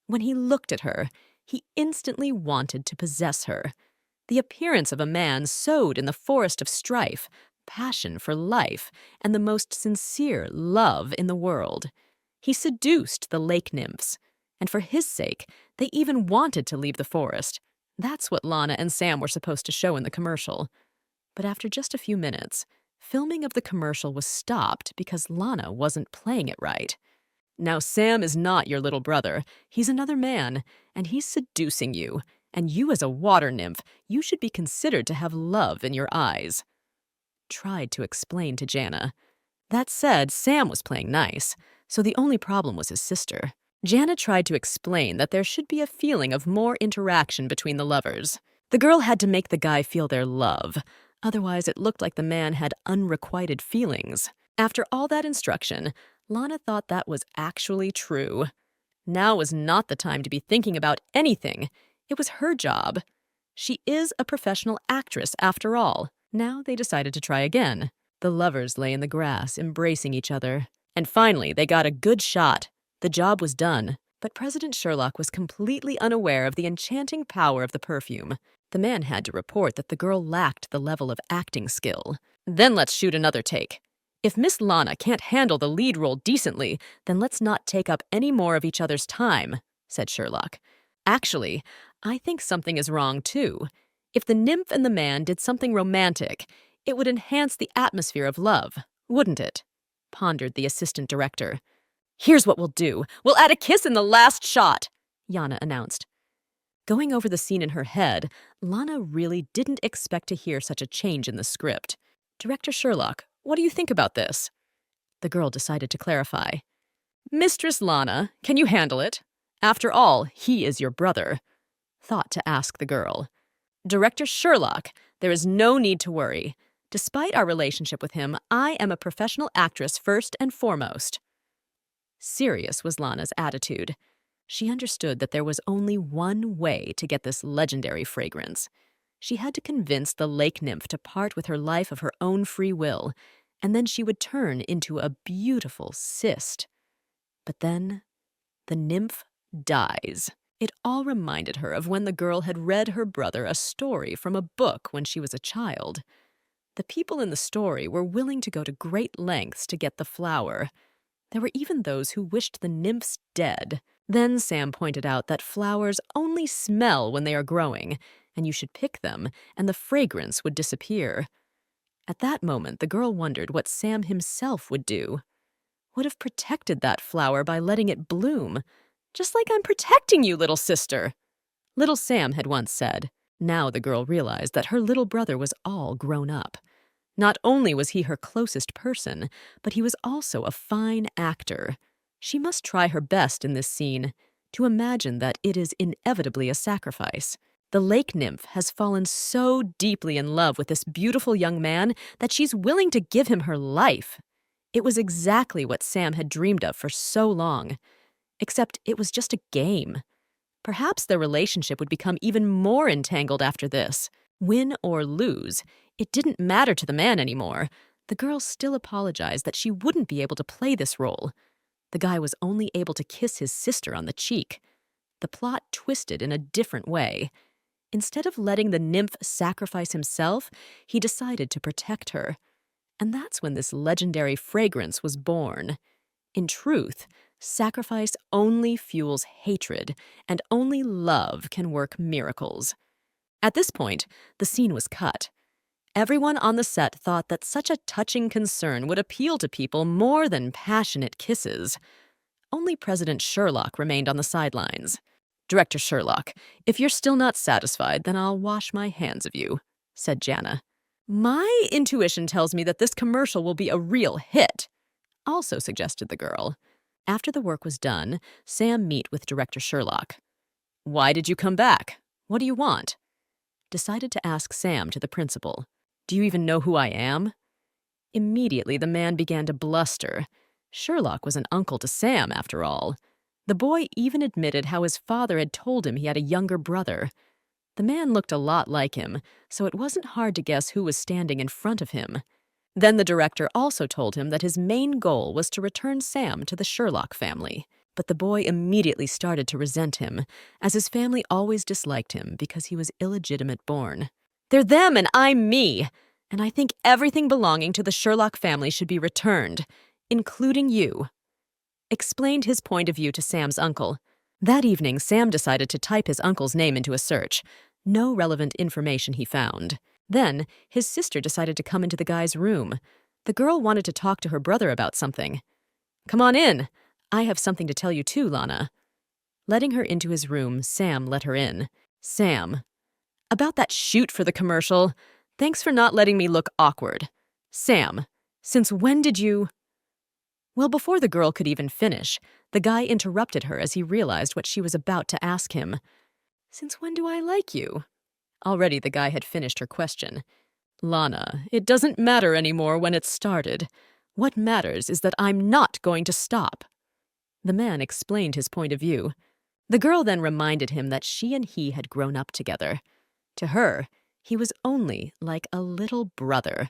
When he looked at her, he instantly wanted to possess her. The appearance of a man sowed in the forest of strife, passion for life and the most sincere love in the world. He seduced the lake nymphs, and for his sake, they even wanted to leave the forest. That's what Lana and Sam were supposed to show in the commercial. But after just a few minutes, filming of the commercial was stopped because Lana wasn't playing it right. Now, Sam is not your little brother. He's another man, and he's seducing you. And you, as a water nymph, you should be considered to have love in your eyes. Tried to explain to Jana. That said, Sam was playing nice, so the only problem was his sister. Jana tried to explain that there should be a feeling of more interaction between the lovers. The girl had to make the guy feel their love. Otherwise, it looked like the man had unrequited feelings. After all that instruction, Lana thought that was actually true. Now was not the time to be thinking about anything. It was her job. She is a professional actress, after all. Now they decided to try again. The lovers lay in the grass, embracing each other. And finally, they got a good shot. The job was done. But President Sherlock was completely unaware of the enchanting power of the perfume. The man had to report that the girl lacked the level of acting skill. Then let's shoot another take. If Miss Lana can't handle the lead role decently, then let's not take up any more of each other's time, said Sherlock. Actually, I think something is wrong, too. If the nymph and the man did something romantic, it would enhance the atmosphere of love, wouldn't it? Pondered the assistant director. Here's what we'll do. We'll add a kiss in the last shot, Yana announced. Going over the scene in her head, Lana really didn't expect to hear such a change in the script. Director Sherlock, what do you think about this? The girl decided to clarify. Mistress Lana, can you handle it? After all, he is your brother. Thought to ask the girl. Director Sherlock, there is no need to worry. Despite our relationship with him, I am a professional actress first and foremost. Serious was Lana's attitude. She understood that there was only one way to get this legendary fragrance. She had to convince the lake nymph to part with her life of her own free will, and then she would turn into a beautiful cyst. But then, the nymph dies. It all reminded her of when the girl had read her brother a story from a book when she was a child. The people in the story were willing to go to great lengths to get the flower. There were even those who wished the nymphs dead. Then Sam pointed out that flowers only smell when they are growing, and you should pick them, and the fragrance would disappear. At that moment, the girl wondered what Sam himself would do. Would have protected that flower by letting it bloom. Just like I'm protecting you, little sister, little Sam had once said. Now the girl realized that her little brother was all grown up. Not only was he her closest person, but he was also a fine actor. She must try her best in this scene to imagine that it is inevitably a sacrifice. The lake nymph has fallen so deeply in love with this beautiful young man that she's willing to give him her life. It was exactly what Sam had dreamed of for so long. Except it was just a game. Perhaps their relationship would become even more entangled after this. Win or lose, it didn't matter to the man anymore. The girl still apologized that she wouldn't be able to play this role. The guy was only able to kiss his sister on the cheek. The plot twisted in a different way. Instead of letting the nymph sacrifice himself, he decided to protect her. And that's when this legendary fragrance was born. In truth, sacrifice only fuels hatred, and only love can work miracles. At this point, the scene was cut. Everyone on the set thought that such a touching concern would appeal to people more than passionate kisses. Only President Sherlock remained on the sidelines. Director Sherlock, if you're still not satisfied, then I'll wash my hands of you, said Jana. My intuition tells me that this commercial will be a real hit, also suggested the girl. After the work was done, Sam met with Director Sherlock. Why did you come back? What do you want? Decided to ask Sam to the principal. Do you even know who I am? Immediately, the man began to bluster. Sherlock was an uncle to Sam, after all. The boy even admitted how his father had told him he had a younger brother. The man looked a lot like him, so it wasn't hard to guess who was standing in front of him. Then the director also told him that his main goal was to return Sam to the Sherlock family. But the boy immediately started to resent him, as his family always disliked him because he was illegitimate born. They're them and I'm me! and I think everything belonging to the Sherlock family should be returned, including you. Explained his point of view to Sam's uncle. That evening, Sam decided to type his uncle's name into a search. No relevant information he found. Then, his sister decided to come into the guy's room. The girl wanted to talk to her brother about something. "Come on in. I have something to tell you too, Lana." Letting her into his room, Sam let her in. Sam. "About that shoot for the commercial. Thanks for not letting me look awkward. Sam, since when did you—" Well, before the girl could even finish, the guy interrupted her as he realized what she was about to ask him. "Since when do I like you?" Already the guy had finished her question. "Lana, it doesn't matter anymore when it started. What matters is that I'm not going to stop." The man explained his point of view. The girl then reminded him that she and he had grown up together. To her, he was only like a little brother.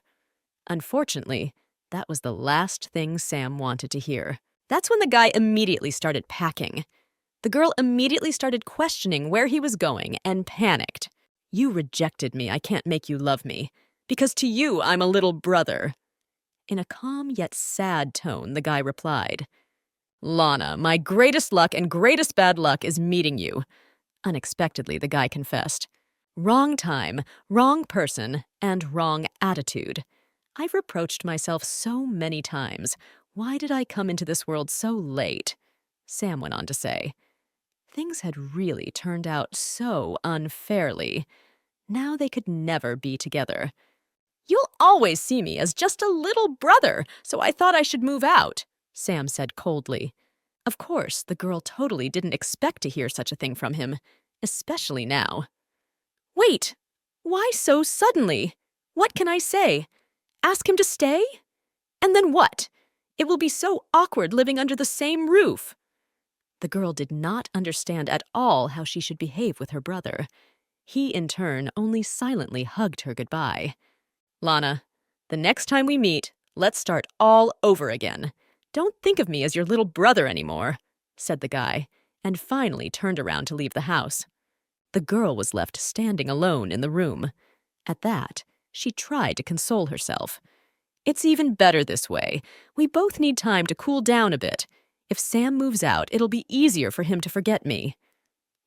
Unfortunately, that was the last thing Sam wanted to hear. That's when the guy immediately started packing. The girl immediately started questioning where he was going and panicked. "You rejected me, I can't make you love me. Because to you, I'm a little brother." In a calm yet sad tone, the guy replied, "Lana, my greatest luck and greatest bad luck is meeting you." Unexpectedly, the guy confessed. "Wrong time, wrong person, and wrong attitude. I've reproached myself so many times. Why did I come into this world so late?" Sam went on to say. Things had really turned out so unfairly. Now they could never be together. "You'll always see me as just a little brother, so I thought I should move out," Sam said coldly. Of course, the girl totally didn't expect to hear such a thing from him, especially now. "Wait, why so suddenly? What can I say? Ask him to stay? And then what? It will be so awkward living under the same roof." The girl did not understand at all how she should behave with her brother. He, in turn, only silently hugged her goodbye. "Lana, the next time we meet, let's start all over again. Don't think of me as your little brother anymore," said the guy, and finally turned around to leave the house. The girl was left standing alone in the room. At that, she tried to console herself. "It's even better this way. We both need time to cool down a bit. If Sam moves out, it'll be easier for him to forget me."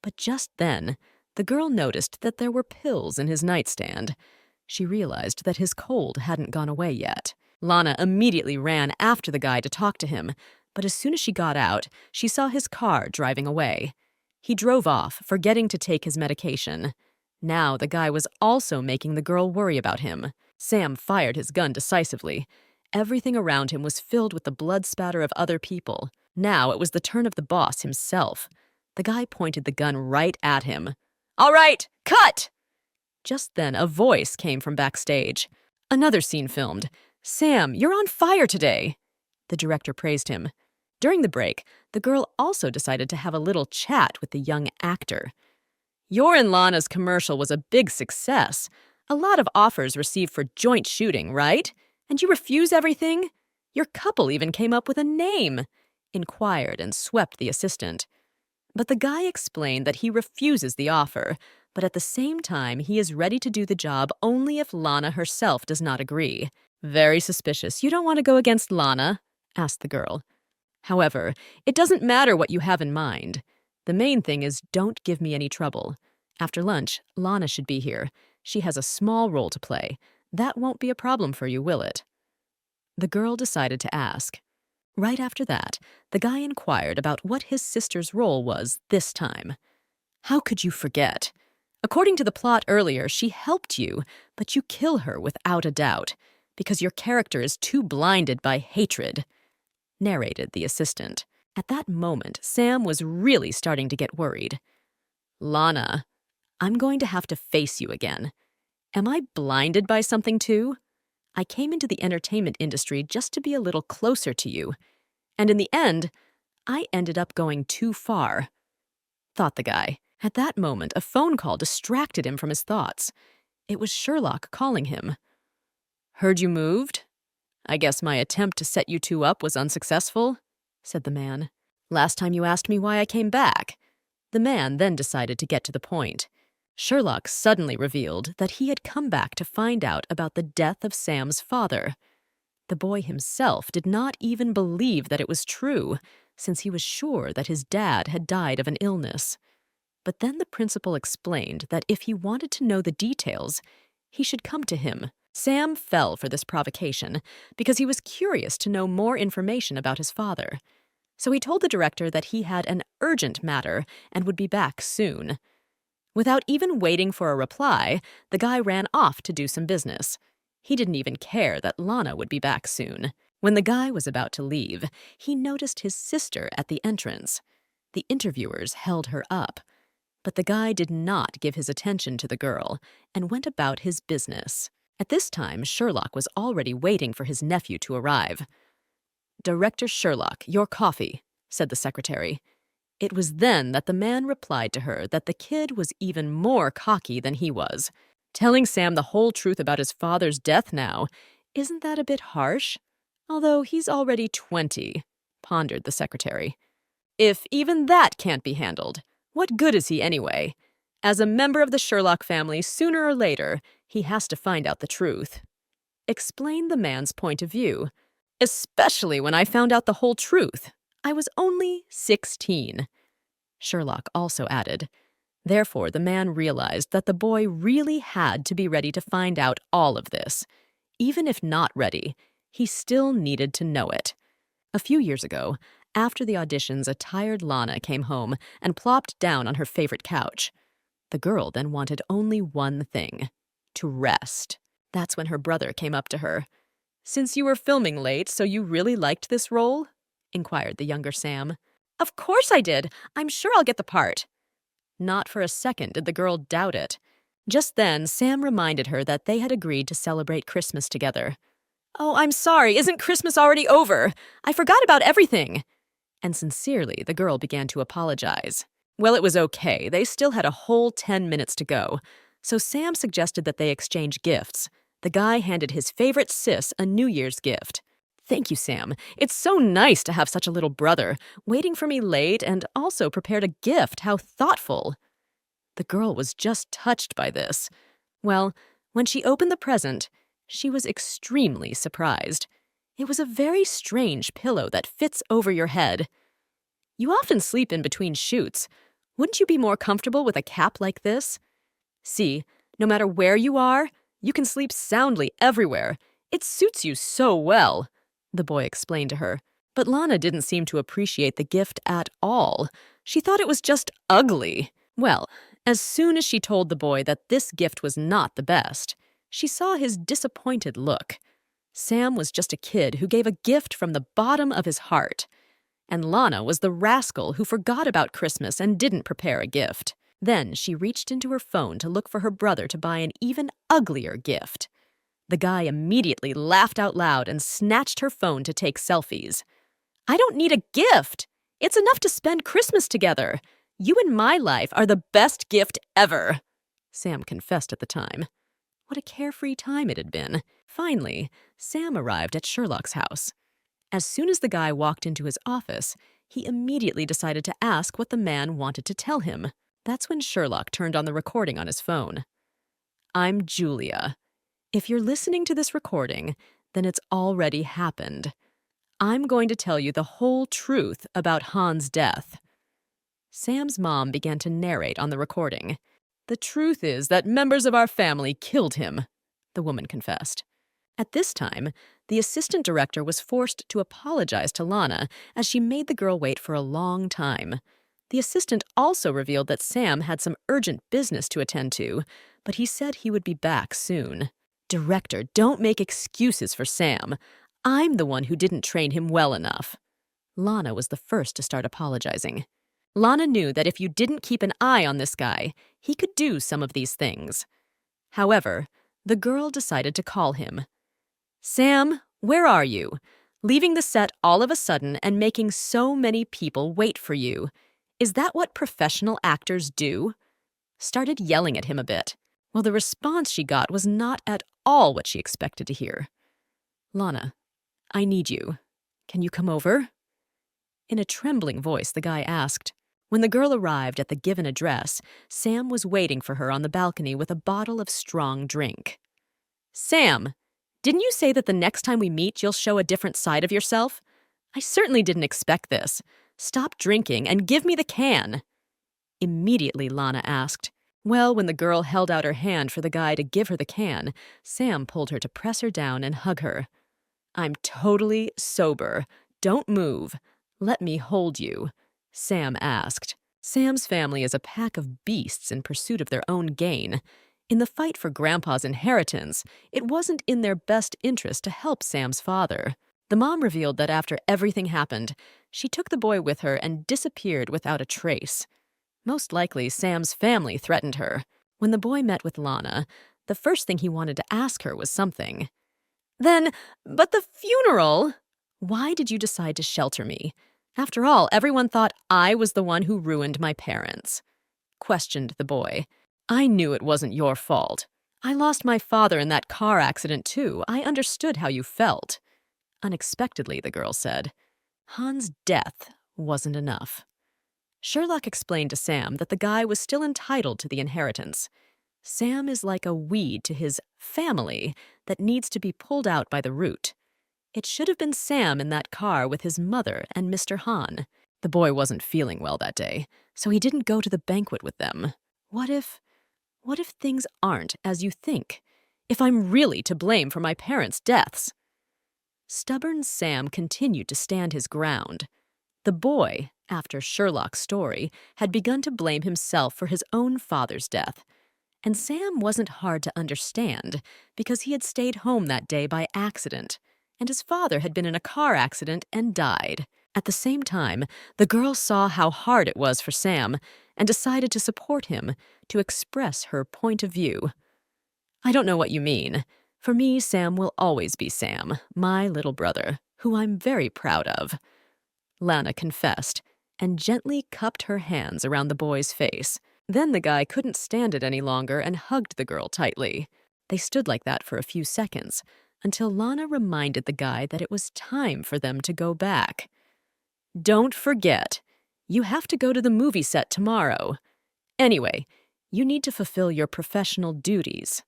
But just then, the girl noticed that there were pills in his nightstand. She realized that his cold hadn't gone away yet. Lana immediately ran after the guy to talk to him, but as soon as she got out, she saw his car driving away. He drove off, forgetting to take his medication. Now the guy was also making the girl worry about him. Sam fired his gun decisively. Everything around him was filled with the blood spatter of other people. Now it was the turn of the boss himself. The guy pointed the gun right at him. "All right, cut!" Just then, a voice came from backstage. Another scene filmed. "Sam, you're on fire today." The director praised him. During the break, the girl also decided to have a little chat with the young actor. "Your and Lana's commercial was a big success. A lot of offers received for joint shooting, right? And you refuse everything? Your couple even came up with a name," inquired and swept the assistant. But the guy explained that he refuses the offer, but at the same time he is ready to do the job only if Lana herself does not agree. "Very suspicious. You don't want to go against Lana?" asked the girl. "However, it doesn't matter what you have in mind. The main thing is don't give me any trouble. After lunch, Lana should be here. She has a small role to play. That won't be a problem for you, will it?" The girl decided to ask. Right after that, the guy inquired about what his sister's role was this time. "How could you forget? According to the plot earlier, she helped you, but you kill her without a doubt, because your character is too blinded by hatred," narrated the assistant. At that moment, Sam was really starting to get worried. "Lana, I'm going to have to face you again. Am I blinded by something too? I came into the entertainment industry just to be a little closer to you. And in the end, I ended up going too far," thought the guy. At that moment, a phone call distracted him from his thoughts. It was Sherlock calling him. "Heard you moved? I guess my attempt to set you two up was unsuccessful," said the man. "Last time you asked me why I came back." The man then decided to get to the point. Sherlock suddenly revealed that he had come back to find out about the death of Sam's father. The boy himself did not even believe that it was true, since he was sure that his dad had died of an illness. But then the principal explained that if he wanted to know the details, he should come to him. Sam fell for this provocation because he was curious to know more information about his father. So he told the director that he had an urgent matter and would be back soon. Without even waiting for a reply, the guy ran off to do some business. He didn't even care that Lana would be back soon. When the guy was about to leave, he noticed his sister at the entrance. The interviewers held her up. But the guy did not give his attention to the girl and went about his business. At this time, Sherlock was already waiting for his nephew to arrive. "Director Sherlock, your coffee," said the secretary. It was then that the man replied to her that the kid was even more cocky than he was. Telling Sam the whole truth about his father's death now, isn't that a bit harsh? Although he's already 20, pondered the secretary. If even that can't be handled, what good is he anyway? As a member of the Sherlock family, sooner or later, he has to find out the truth. Explain the man's point of view. Especially when I found out the whole truth. I was only 16. Sherlock also added. Therefore, the man realized that the boy really had to be ready to find out all of this. Even if not ready, he still needed to know it. A few years ago, after the auditions, a tired Lana came home and plopped down on her favorite couch. The girl then wanted only one thing: to rest. That's when her brother came up to her. "Since you were filming late, so you really liked this role?" inquired the younger Sam. "Of course I did. I'm sure I'll get the part." Not for a second did the girl doubt it. Just then, Sam reminded her that they had agreed to celebrate Christmas together. "Oh, I'm sorry. Isn't Christmas already over? I forgot about everything." And sincerely, the girl began to apologize. Well, it was okay. They still had a whole 10 minutes to go. So Sam suggested that they exchange gifts. The guy handed his favorite sis a New Year's gift. "Thank you, Sam. It's so nice to have such a little brother, waiting for me late and also prepared a gift. How thoughtful." The girl was just touched by this. Well, when she opened the present, she was extremely surprised. It was a very strange pillow that fits over your head. "You often sleep in between shoots. Wouldn't you be more comfortable with a cap like this? See, no matter where you are, you can sleep soundly everywhere. It suits you so well," the boy explained to her. But Lana didn't seem to appreciate the gift at all. She thought it was just ugly. Well, as soon as she told the boy that this gift was not the best, she saw his disappointed look. Sam was just a kid who gave a gift from the bottom of his heart. And Lana was the rascal who forgot about Christmas and didn't prepare a gift. Then she reached into her phone to look for her brother to buy an even uglier gift. The guy immediately laughed out loud and snatched her phone to take selfies. "I don't need a gift. It's enough to spend Christmas together. You in my life are the best gift ever," Sam confessed at the time. What a carefree time it had been. Finally, Sam arrived at Sherlock's house. As soon as the guy walked into his office, he immediately decided to ask what the man wanted to tell him. That's when Sherlock turned on the recording on his phone. "I'm Julia. If you're listening to this recording, then it's already happened. I'm going to tell you the whole truth about Han's death." Sam's mom began to narrate on the recording. "The truth is that members of our family killed him," the woman confessed. At this time, the assistant director was forced to apologize to Lana as she made the girl wait for a long time. The assistant also revealed that Sam had some urgent business to attend to, but he said he would be back soon. "Director, don't make excuses for Sam. I'm the one who didn't train him well enough." Lana was the first to start apologizing. Lana knew that if you didn't keep an eye on this guy, he could do some of these things. However, the girl decided to call him. "Sam, where are you? Leaving the set all of a sudden and making so many people wait for you. Is that what professional actors do?" Started yelling at him a bit. Well, the response she got was not at all what she expected to hear. "Lana, I need you. Can you come over?" In a trembling voice, the guy asked, When the girl arrived at the given address, Sam was waiting for her on the balcony with a bottle of strong drink. "Sam, didn't you say that the next time we meet you'll show a different side of yourself? I certainly didn't expect this. Stop drinking and give me the can." Immediately, Lana asked. Well, when the girl held out her hand for the guy to give her the can, Sam pulled her to press her down and hug her. "I'm totally sober. Don't move. Let me hold you," Sam asked. Sam's family is a pack of beasts in pursuit of their own gain. In the fight for Grandpa's inheritance, it wasn't in their best interest to help Sam's father. The mom revealed that after everything happened, she took the boy with her and disappeared without a trace. Most likely, Sam's family threatened her. When the boy met with Lana, the first thing he wanted to ask her was something. But the funeral? Why did you decide to shelter me? After all, everyone thought I was the one who ruined my parents," questioned the boy. "I knew it wasn't your fault. I lost my father in that car accident, too. I understood how you felt." Unexpectedly, the girl said. Han's death wasn't enough. Sherlock explained to Sam that the guy was still entitled to the inheritance. Sam is like a weed to his family that needs to be pulled out by the root. It should have been Sam in that car with his mother and Mr. Han. The boy wasn't feeling well that day, so he didn't go to the banquet with them. What if things aren't as you think? If I'm really to blame for my parents' deaths? Stubborn Sam continued to stand his ground. The boy, after Sherlock's story, had begun to blame himself for his own father's death. And Sam wasn't hard to understand because he had stayed home that day by accident, and his father had been in a car accident and died. At the same time, the girl saw how hard it was for Sam and decided to support him, to express her point of view. "I don't know what you mean. For me, Sam will always be Sam, my little brother, who I'm very proud of," Lana confessed, and gently cupped her hands around the boy's face. Then the guy couldn't stand it any longer and hugged the girl tightly. They stood like that for a few seconds, until Lana reminded the guy that it was time for them to go back. "Don't forget, you have to go to the movie set tomorrow. Anyway, you need to fulfill your professional duties,"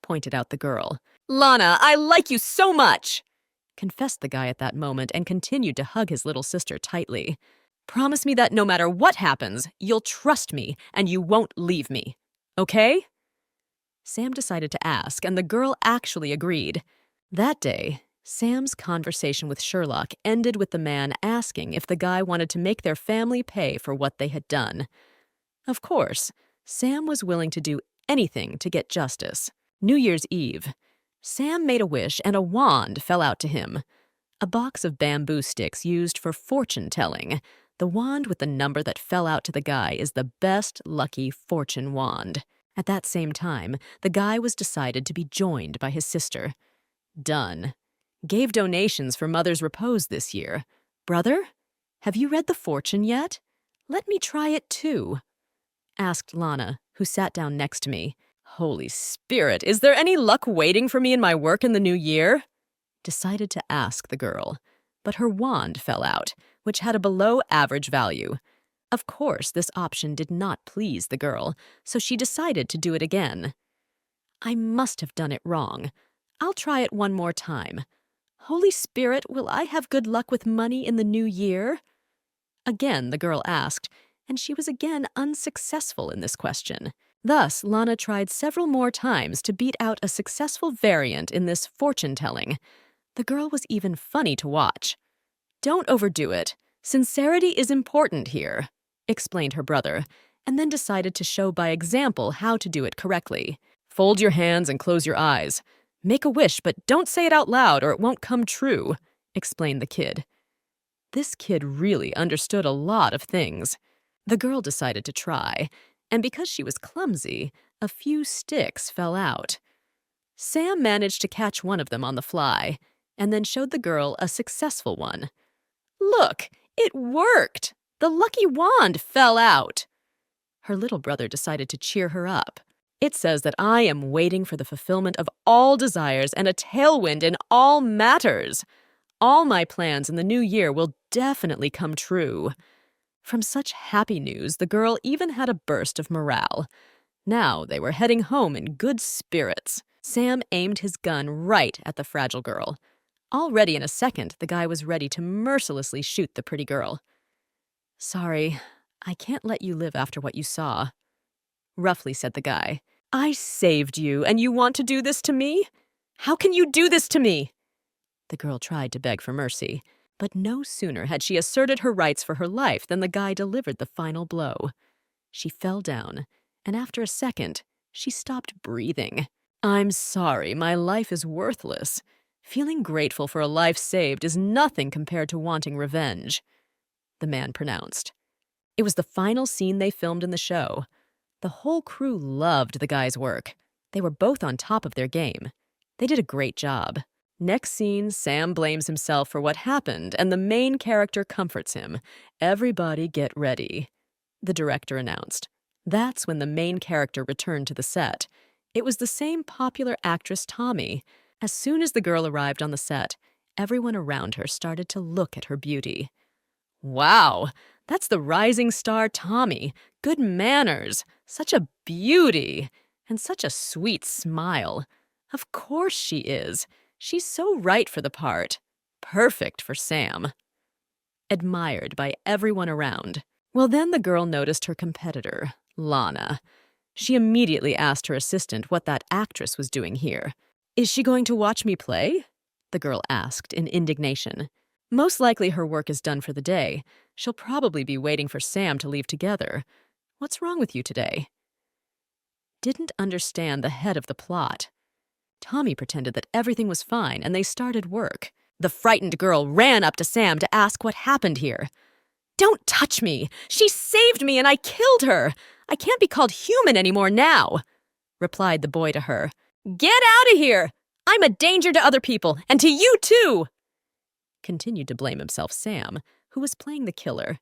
pointed out the girl. "Lana, I like you so much!" confessed the guy at that moment and continued to hug his little sister tightly. "Promise me that no matter what happens, you'll trust me and you won't leave me. Okay?" Sam decided to ask, and the girl actually agreed. That day, Sam's conversation with Sherlock ended with the man asking if the guy wanted to make their family pay for what they had done. Of course, Sam was willing to do anything to get justice. New Year's Eve, Sam made a wish and a wand fell out to him. A box of bamboo sticks used for fortune-telling. The wand with the number that fell out to the guy is the best lucky fortune wand. At that same time, the guy was decided to be joined by his sister. Done. Gave donations for Mother's Repose this year. "Brother, have you read the fortune yet? Let me try it too," asked Lana, who sat down next to me. "Holy Spirit, is there any luck waiting for me in my work in the new year?" Decided to ask the girl, but her wand fell out, which had a below-average value. Of course, this option did not please the girl, so she decided to do it again. "I must have done it wrong. I'll try it one more time. Holy Spirit, will I have good luck with money in the new year?" Again, the girl asked, and she was again unsuccessful in this question. Thus, Lana tried several more times to beat out a successful variant in this fortune-telling. The girl was even funny to watch. "Don't overdo it. Sincerity is important here," explained her brother, and then decided to show by example how to do it correctly. "Fold your hands and close your eyes. Make a wish, but don't say it out loud or it won't come true," explained the kid. This kid really understood a lot of things. The girl decided to try, and because she was clumsy, a few sticks fell out. Sam managed to catch one of them on the fly, and then showed the girl a successful one. "Look, it worked! The lucky wand fell out!" Her little brother decided to cheer her up. "It says that I am waiting for the fulfillment of all desires and a tailwind in all matters. All my plans in the new year will definitely come true." From such happy news, the girl even had a burst of morale. Now they were heading home in good spirits. Sam aimed his gun right at the fragile girl. Already in a second, the guy was ready to mercilessly shoot the pretty girl. "Sorry, I can't let you live after what you saw," roughly said the guy. "I saved you, and you want to do this to me? How can you do this to me?" The girl tried to beg for mercy, but no sooner had she asserted her rights for her life than the guy delivered the final blow. She fell down, and after a second, she stopped breathing. "I'm sorry, my life is worthless. Feeling grateful for a life saved is nothing compared to wanting revenge," the man pronounced. It was the final scene they filmed in the show. The whole crew loved the guy's work. They were both on top of their game. They did a great job. Next scene, Sam blames himself for what happened, and the main character comforts him. "Everybody get ready," the director announced. That's when the main character returned to the set. It was the same popular actress Tommy. As soon as the girl arrived on the set, everyone around her started to look at her beauty. "Wow, that's the rising star Tommy. Good manners, such a beauty, and such a sweet smile. Of course she is. She's so right for the part. Perfect for Sam." Admired by everyone around. Well, then the girl noticed her competitor, Lana. She immediately asked her assistant what that actress was doing here. "Is she going to watch me play?" the girl asked in indignation. "Most likely her work is done for the day. She'll probably be waiting for Sam to leave together. What's wrong with you today?" Didn't understand the head of the plot. Tommy pretended that everything was fine and they started work. The frightened girl ran up to Sam to ask what happened here. "Don't touch me! She saved me and I killed her! I can't be called human anymore now," replied the boy to her. "Get out of here! I'm a danger to other people, and to you too!" Continued to blame himself Sam, who was playing the killer.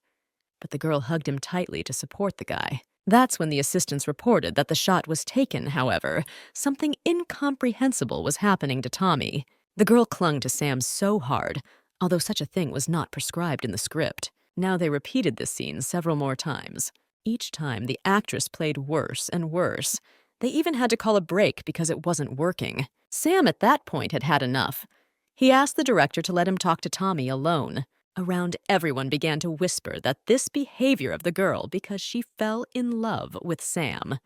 But the girl hugged him tightly to support the guy. That's when the assistants reported that the shot was taken, however. Something incomprehensible was happening to Tommy. The girl clung to Sam so hard, although such a thing was not prescribed in the script. Now they repeated this scene several more times. Each time, the actress played worse and worse. They even had to call a break because it wasn't working. Sam at that point had had enough. He asked the director to let him talk to Tommy alone. Around everyone began to whisper that this behavior of the girl because she fell in love with Sam.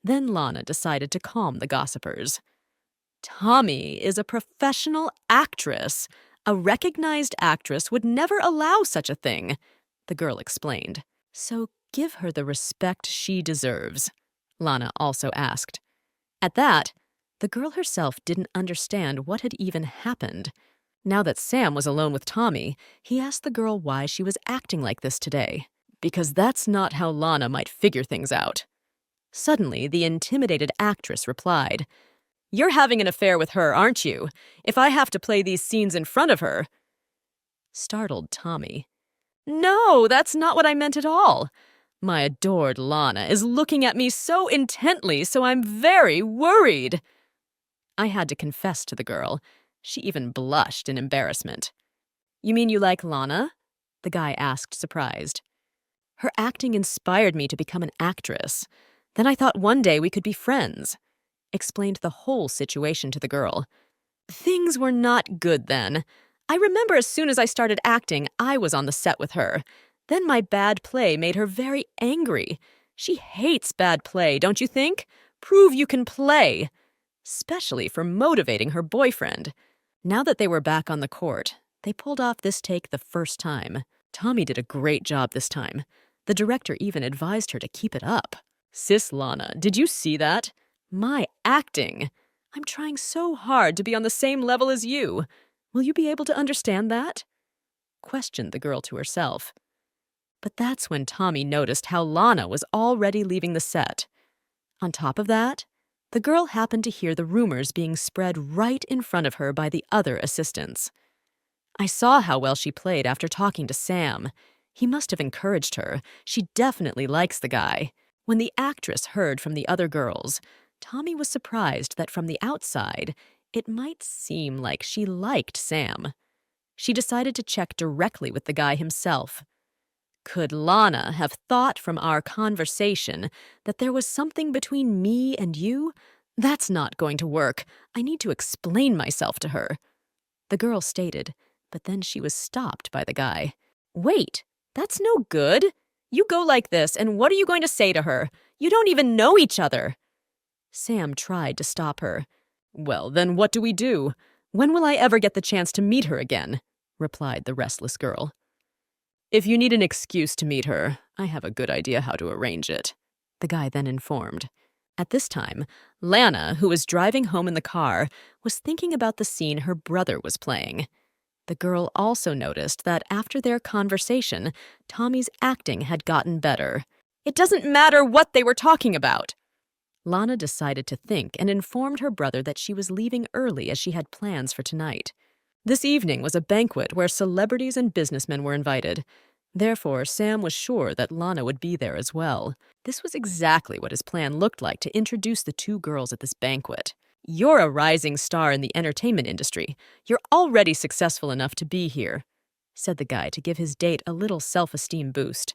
Then Lana decided to calm the gossipers. "Tommy is a professional actress. A recognized actress would never allow such a thing," the girl explained. "So give her the respect she deserves," Lana also asked. At that, the girl herself didn't understand what had even happened. Now that Sam was alone with Tommy, he asked the girl why she was acting like this today. Because that's not how Lana might figure things out. Suddenly, the intimidated actress replied, "You're having an affair with her, aren't you? If I have to play these scenes in front of her." Startled Tommy. "No, that's not what I meant at all. My adored Lana is looking at me so intently, so I'm very worried." I had to confess to the girl. She even blushed in embarrassment. "You mean you like Lana?" the guy asked, surprised. "Her acting inspired me to become an actress. Then I thought one day we could be friends," explained the whole situation to the girl. "Things were not good then. I remember as soon as I started acting, I was on the set with her. Then my bad play made her very angry. She hates bad play, don't you think? Prove you can play. Especially for motivating her boyfriend." Now that they were back on the court, they pulled off this take the first time. Tommy did a great job this time. The director even advised her to keep it up. "Sis Lana, did you see that? My acting. I'm trying so hard to be on the same level as you. Will you be able to understand that?" questioned the girl to herself. But that's when Tommy noticed how Lana was already leaving the set. On top of that, the girl happened to hear the rumors being spread right in front of her by the other assistants. "I saw how well she played after talking to Sam. He must have encouraged her. She definitely likes the guy." When the actress heard from the other girls, Tommy was surprised that from the outside, it might seem like she liked Sam. She decided to check directly with the guy himself. Could Lana have thought from our conversation that there was something between me and you? That's not going to work. I need to explain myself to her. The girl stated, but then she was stopped by the guy. Wait, that's no good. You go like this, and what are you going to say to her? You don't even know each other. Sam tried to stop her. Well, then what do we do? When will I ever get the chance to meet her again? Replied the restless girl. If you need an excuse to meet her, I have a good idea how to arrange it, the guy then informed. At this time, Lana, who was driving home in the car, was thinking about the scene her brother was playing. The girl also noticed that after their conversation, Tommy's acting had gotten better. It doesn't matter what they were talking about. Lana decided to think and informed her brother that she was leaving early as she had plans for tonight. This evening was a banquet where celebrities and businessmen were invited. Therefore, Sam was sure that Lana would be there as well. This was exactly what his plan looked like to introduce the two girls at this banquet. You're a rising star in the entertainment industry. You're already successful enough to be here, said the guy to give his date a little self-esteem boost.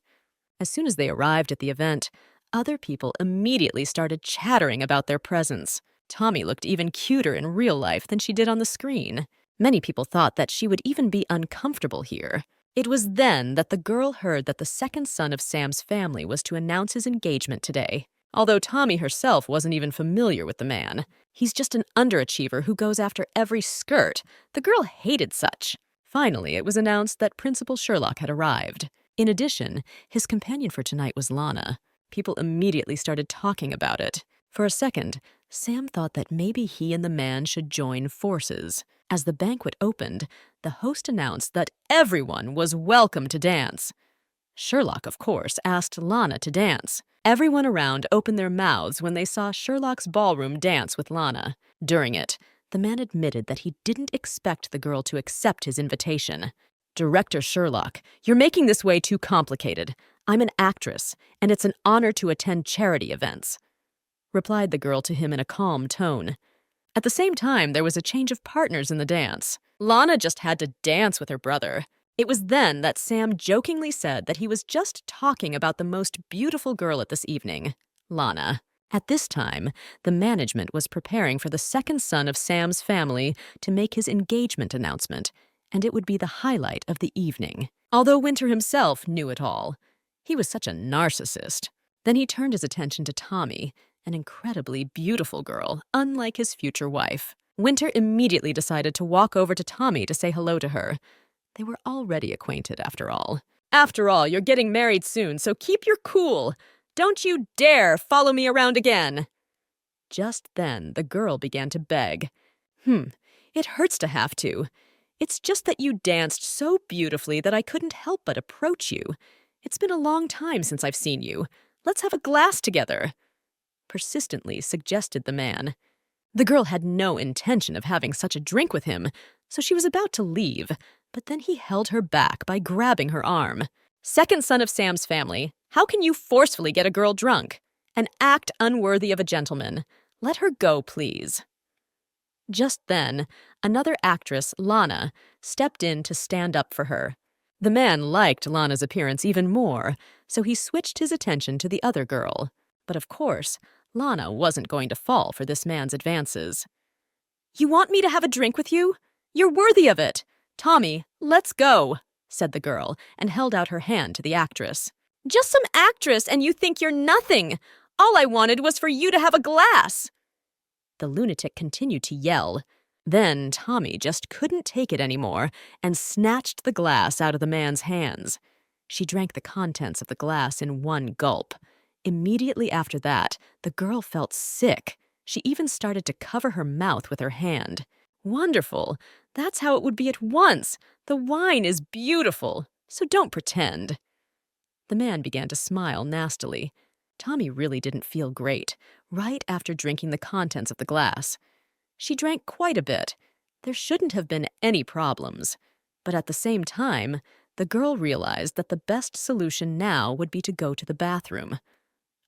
As soon as they arrived at the event, other people immediately started chattering about their presence. Tommy looked even cuter in real life than she did on the screen. Many people thought that she would even be uncomfortable here. It was then that the girl heard that the second son of Sam's family was to announce his engagement today. Although Tommy herself wasn't even familiar with the man. He's just an underachiever who goes after every skirt. The girl hated such. Finally, it was announced that Principal Sherlock had arrived. In addition, his companion for tonight was Lana. People immediately started talking about it. For a second, Sam thought that maybe he and the man should join forces. As the banquet opened, the host announced that everyone was welcome to dance. Sherlock, of course, asked Lana to dance. Everyone around opened their mouths when they saw Sherlock's ballroom dance with Lana. During it, the man admitted that he didn't expect the girl to accept his invitation. Director Sherlock, you're making this way too complicated. I'm an actress, and it's an honor to attend charity events, replied the girl to him in a calm tone. At the same time, there was a change of partners in the dance. Lana just had to dance with her brother. It was then that Sam jokingly said that he was just talking about the most beautiful girl at this evening, Lana. At this time, the management was preparing for the second son of Sam's family to make his engagement announcement, and it would be the highlight of the evening. Although Winter himself knew it all. He was such a narcissist. Then he turned his attention to Tommy, an incredibly beautiful girl, unlike his future wife. Winter immediately decided to walk over to Tommy to say hello to her. They were already acquainted, after all. After all, you're getting married soon, so keep your cool. Don't you dare follow me around again. Just then, the girl began to beg. It hurts to have to. It's just that you danced so beautifully that I couldn't help but approach you. It's been a long time since I've seen you. Let's have a glass together, persistently suggested the man. The girl had no intention of having such a drink with him, so she was about to leave, but then he held her back by grabbing her arm. Second son of Sam's family, how can you forcefully get a girl drunk? An act unworthy of a gentleman. Let her go, please. Just then, another actress, Lana, stepped in to stand up for her. The man liked Lana's appearance even more, so he switched his attention to the other girl. But of course, Lana wasn't going to fall for this man's advances. You want me to have a drink with you? You're worthy of it. Tommy, let's go, said the girl, and held out her hand to the actress. Just some actress, and you think you're nothing. All I wanted was for you to have a glass. The lunatic continued to yell. Then Tommy just couldn't take it anymore and snatched the glass out of the man's hands. She drank the contents of the glass in one gulp. Immediately after that, the girl felt sick. She even started to cover her mouth with her hand. Wonderful. That's how it would be at once. The wine is beautiful, so don't pretend. The man began to smile nastily. Tommy really didn't feel great, right after drinking the contents of the glass. She drank quite a bit. There shouldn't have been any problems. But at the same time, the girl realized that the best solution now would be to go to the bathroom.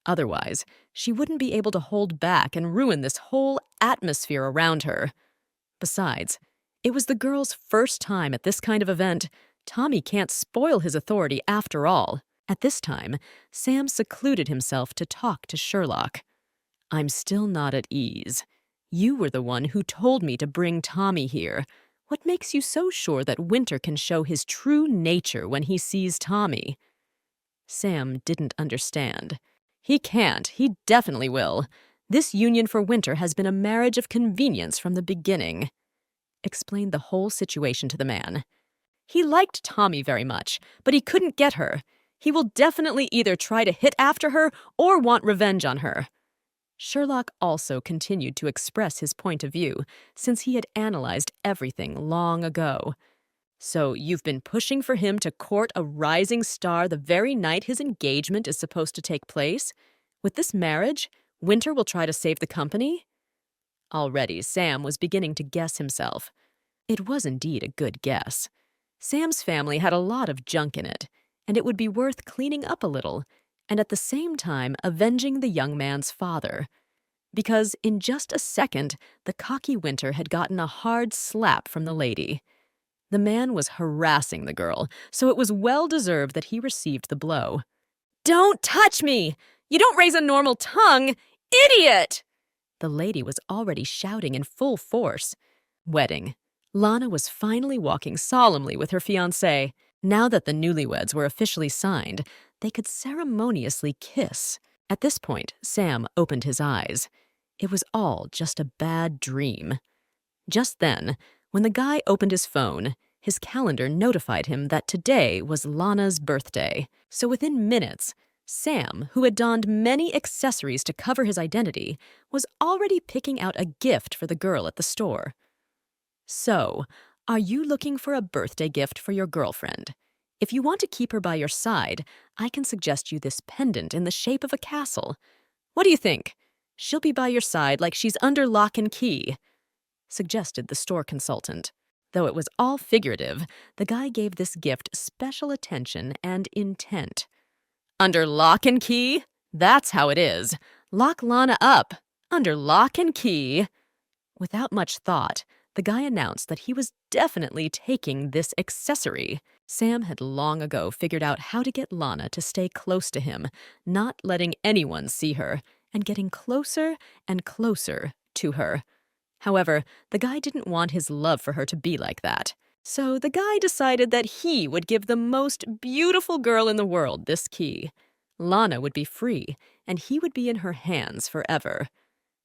Otherwise, she wouldn't be able to hold back and ruin this whole atmosphere around her. Besides, it was the girl's first time at this kind of event. Tommy can't spoil his authority after all. At this time, Sam secluded himself to talk to Sherlock. "I'm still not at ease. You were the one who told me to bring Tommy here. What makes you so sure that Winter can show his true nature when he sees Tommy?" Sam didn't understand. "He can't. He definitely will. This union for Winter has been a marriage of convenience from the beginning." Explained the whole situation to the man. "He liked Tommy very much, but he couldn't get her. He will definitely either try to hit after her or want revenge on her." Sherlock also continued to express his point of view, since he had analyzed everything long ago. "So you've been pushing for him to court a rising star the very night his engagement is supposed to take place? With this marriage, Winter will try to save the company?" Already, Sam was beginning to guess himself. It was indeed a good guess. Sam's family had a lot of junk in it, and it would be worth cleaning up a little, and at the same time avenging the young man's father. Because in just a second, the cocky Winter had gotten a hard slap from the lady. The man was harassing the girl, so it was well-deserved that he received the blow. "Don't touch me! You don't raise a normal tongue! Idiot!" The lady was already shouting in full force. Wedding. Lana was finally walking solemnly with her fiancé. Now that the newlyweds were officially signed, they could ceremoniously kiss. At this point, Sam opened his eyes. It was all just a bad dream. Just then, when the guy opened his phone, his calendar notified him that today was Lana's birthday. So within minutes, Sam, who had donned many accessories to cover his identity, was already picking out a gift for the girl at the store. "So, are you looking for a birthday gift for your girlfriend? If you want to keep her by your side, I can suggest you this pendant in the shape of a castle. What do you think? She'll be by your side like she's under lock and key," suggested the store consultant. Though it was all figurative, the guy gave this gift special attention and intent. "Under lock and key? That's how it is. Lock Lana up. Under lock and key." Without much thought, the guy announced that he was definitely taking this accessory. Sam had long ago figured out how to get Lana to stay close to him, not letting anyone see her, and getting closer and closer to her. However, the guy didn't want his love for her to be like that. So the guy decided that he would give the most beautiful girl in the world this key. Lana would be free, and he would be in her hands forever.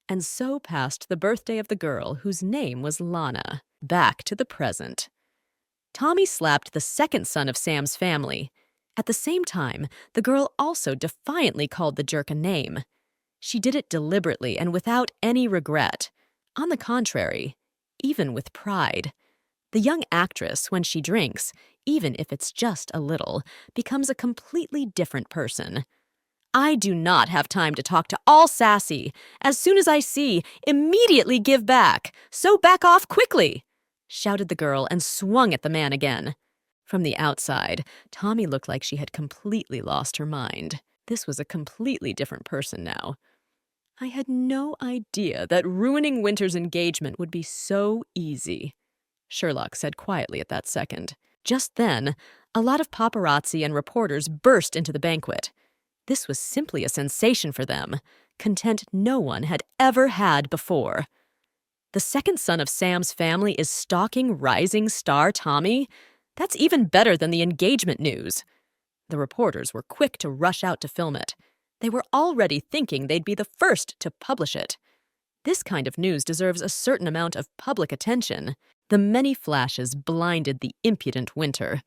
And so passed the birthday of the girl whose name was Lana. Back to the present. Tommy slapped the second son of Sam's family. At the same time, the girl also defiantly called the jerk a name. She did it deliberately and without any regret. On the contrary, even with pride. The young actress, when she drinks, even if it's just a little, becomes a completely different person. "I do not have time to talk to all sassy. As soon as I see, immediately give back. So back off quickly," shouted the girl and swung at the man again. From the outside, Tommy looked like she had completely lost her mind. This was a completely different person now. "I had no idea that ruining Winter's engagement would be so easy," Sherlock said quietly at that second. Just then, a lot of paparazzi and reporters burst into the banquet. This was simply a sensation for them, content no one had ever had before. The second son of Sam's family is stalking rising star Tommy? That's even better than the engagement news. The reporters were quick to rush out to film it. They were already thinking they'd be the first to publish it. This kind of news deserves a certain amount of public attention. The many flashes blinded the impudent Winter.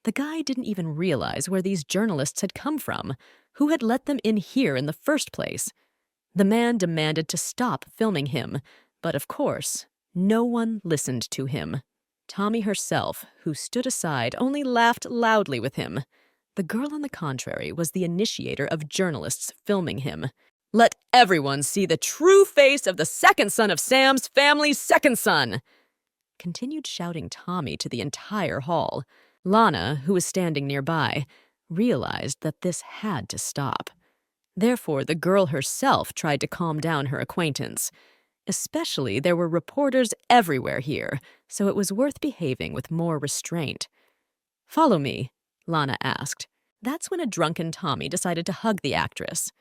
The guy didn't even realize where these journalists had come from, who had let them in here in the first place. The man demanded to stop filming him, but of course, no one listened to him. Tommy herself, who stood aside, only laughed loudly with him. The girl, on the contrary, was the initiator of journalists filming him. "Let everyone see the true face of the second son of Sam's family's second son!" Continued shouting Tommy to the entire hall. Lana, who was standing nearby, realized that this had to stop. Therefore, the girl herself tried to calm down her acquaintance. Especially, there were reporters everywhere here, so it was worth behaving with more restraint. "Follow me," Lana asked. That's when a drunken Tommy decided to hug the actress.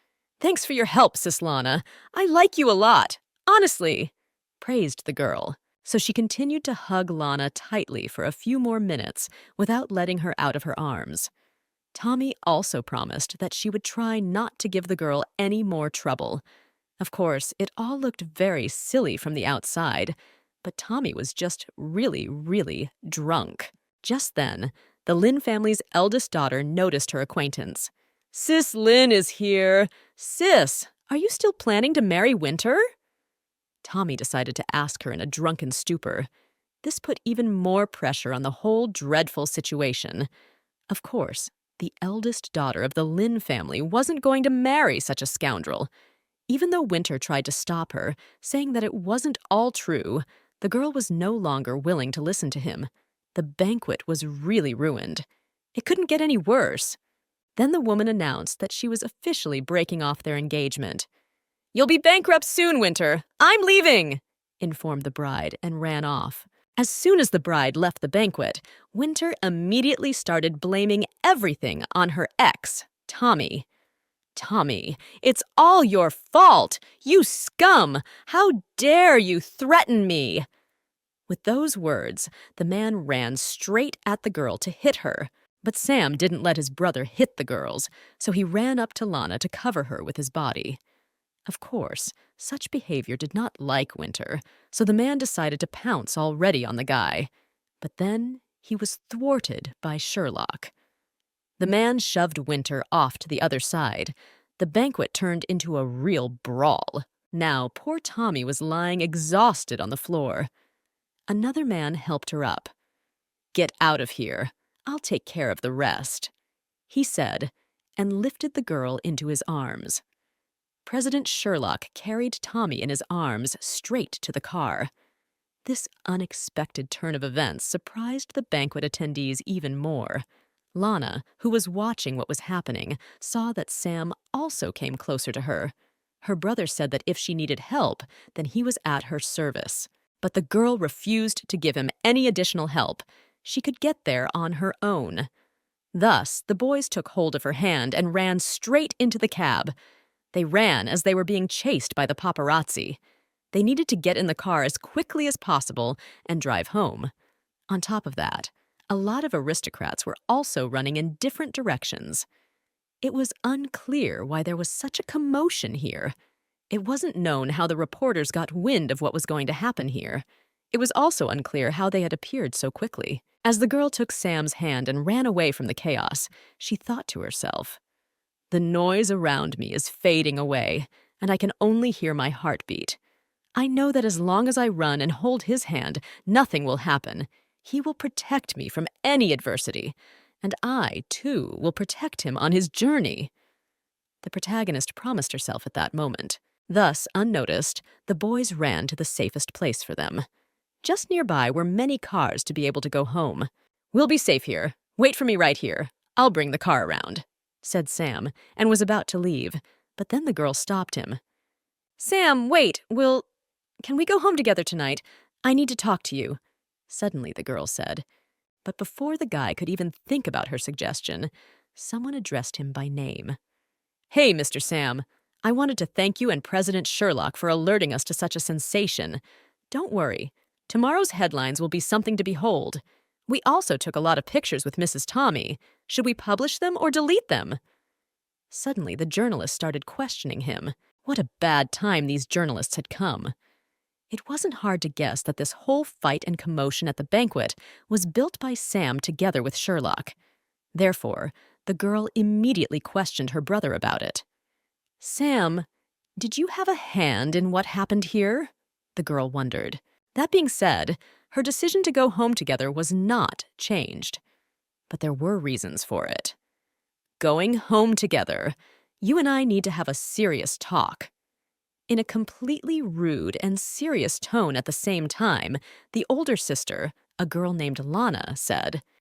"Thanks for your help, Sis Lana. I like you a lot. Honestly," praised the girl. So she continued to hug Lana tightly for a few more minutes without letting her out of her arms. Tommy also promised that she would try not to give the girl any more trouble. Of course, it all looked very silly from the outside, but Tommy was just really, really drunk. Just then, the Lin family's eldest daughter noticed her acquaintance. "Sis Lin is here. Sis, are you still planning to marry Winter?" Tommy decided to ask her in a drunken stupor. This put even more pressure on the whole dreadful situation. Of course, the eldest daughter of the Lin family wasn't going to marry such a scoundrel. Even though Winter tried to stop her, saying that it wasn't all true, the girl was no longer willing to listen to him. The banquet was really ruined. It couldn't get any worse. Then the woman announced that she was officially breaking off their engagement. "You'll be bankrupt soon, Winter. I'm leaving," informed the bride and ran off. As soon as the bride left the banquet, Winter immediately started blaming everything on her ex, Tommy. "Tommy, it's all your fault! You scum! How dare you threaten me!" With those words, the man ran straight at the girl to hit her. But Sam didn't let his brother hit the girls, so he ran up to Lana to cover her with his body. Of course, such behavior did not like Winter, so the man decided to pounce already on the guy. But then he was thwarted by Sherlock. The man shoved Winter off to the other side. The banquet turned into a real brawl. Now, poor Tommy was lying exhausted on the floor. Another man helped her up. "Get out of here. I'll take care of the rest," he said, and lifted the girl into his arms. President Sherlock carried Tommy in his arms straight to the car. This unexpected turn of events surprised the banquet attendees even more. Lana, who was watching what was happening, saw that Sam also came closer to her. Her brother said that if she needed help, then he was at her service. But the girl refused to give him any additional help. She could get there on her own. Thus, the boys took hold of her hand and ran straight into the cab. They ran as they were being chased by the paparazzi. They needed to get in the car as quickly as possible and drive home. On top of that, a lot of aristocrats were also running in different directions. It was unclear why there was such a commotion here. It wasn't known how the reporters got wind of what was going to happen here. It was also unclear how they had appeared so quickly. As the girl took Sam's hand and ran away from the chaos, she thought to herself, "The noise around me is fading away, and I can only hear my heartbeat. I know that as long as I run and hold his hand, nothing will happen. He will protect me from any adversity, and I, too, will protect him on his journey." The protagonist promised herself at that moment. Thus, unnoticed, the boys ran to the safest place for them. Just nearby were many cars to be able to go home. "We'll be safe here. Wait for me right here. I'll bring the car around," said Sam, and was about to leave, but then the girl stopped him. "Sam, wait, can we go home together tonight? I need to talk to you," suddenly the girl said. But before the guy could even think about her suggestion, someone addressed him by name. "Hey, Mr. Sam, I wanted to thank you and President Sherlock for alerting us to such a sensation. Don't worry, tomorrow's headlines will be something to behold. We also took a lot of pictures with Mrs. Tommy. Should we publish them or delete them?" Suddenly, the journalist started questioning him. What a bad time these journalists had come. It wasn't hard to guess that this whole fight and commotion at the banquet was built by Sam together with Sherlock. Therefore, the girl immediately questioned her brother about it. "Sam, did you have a hand in what happened here?" the girl wondered. That being said, her decision to go home together was not changed. But there were reasons for it. "Going home together. You and I need to have a serious talk." In a completely rude and serious tone at the same time, the older sister, a girl named Lana, said,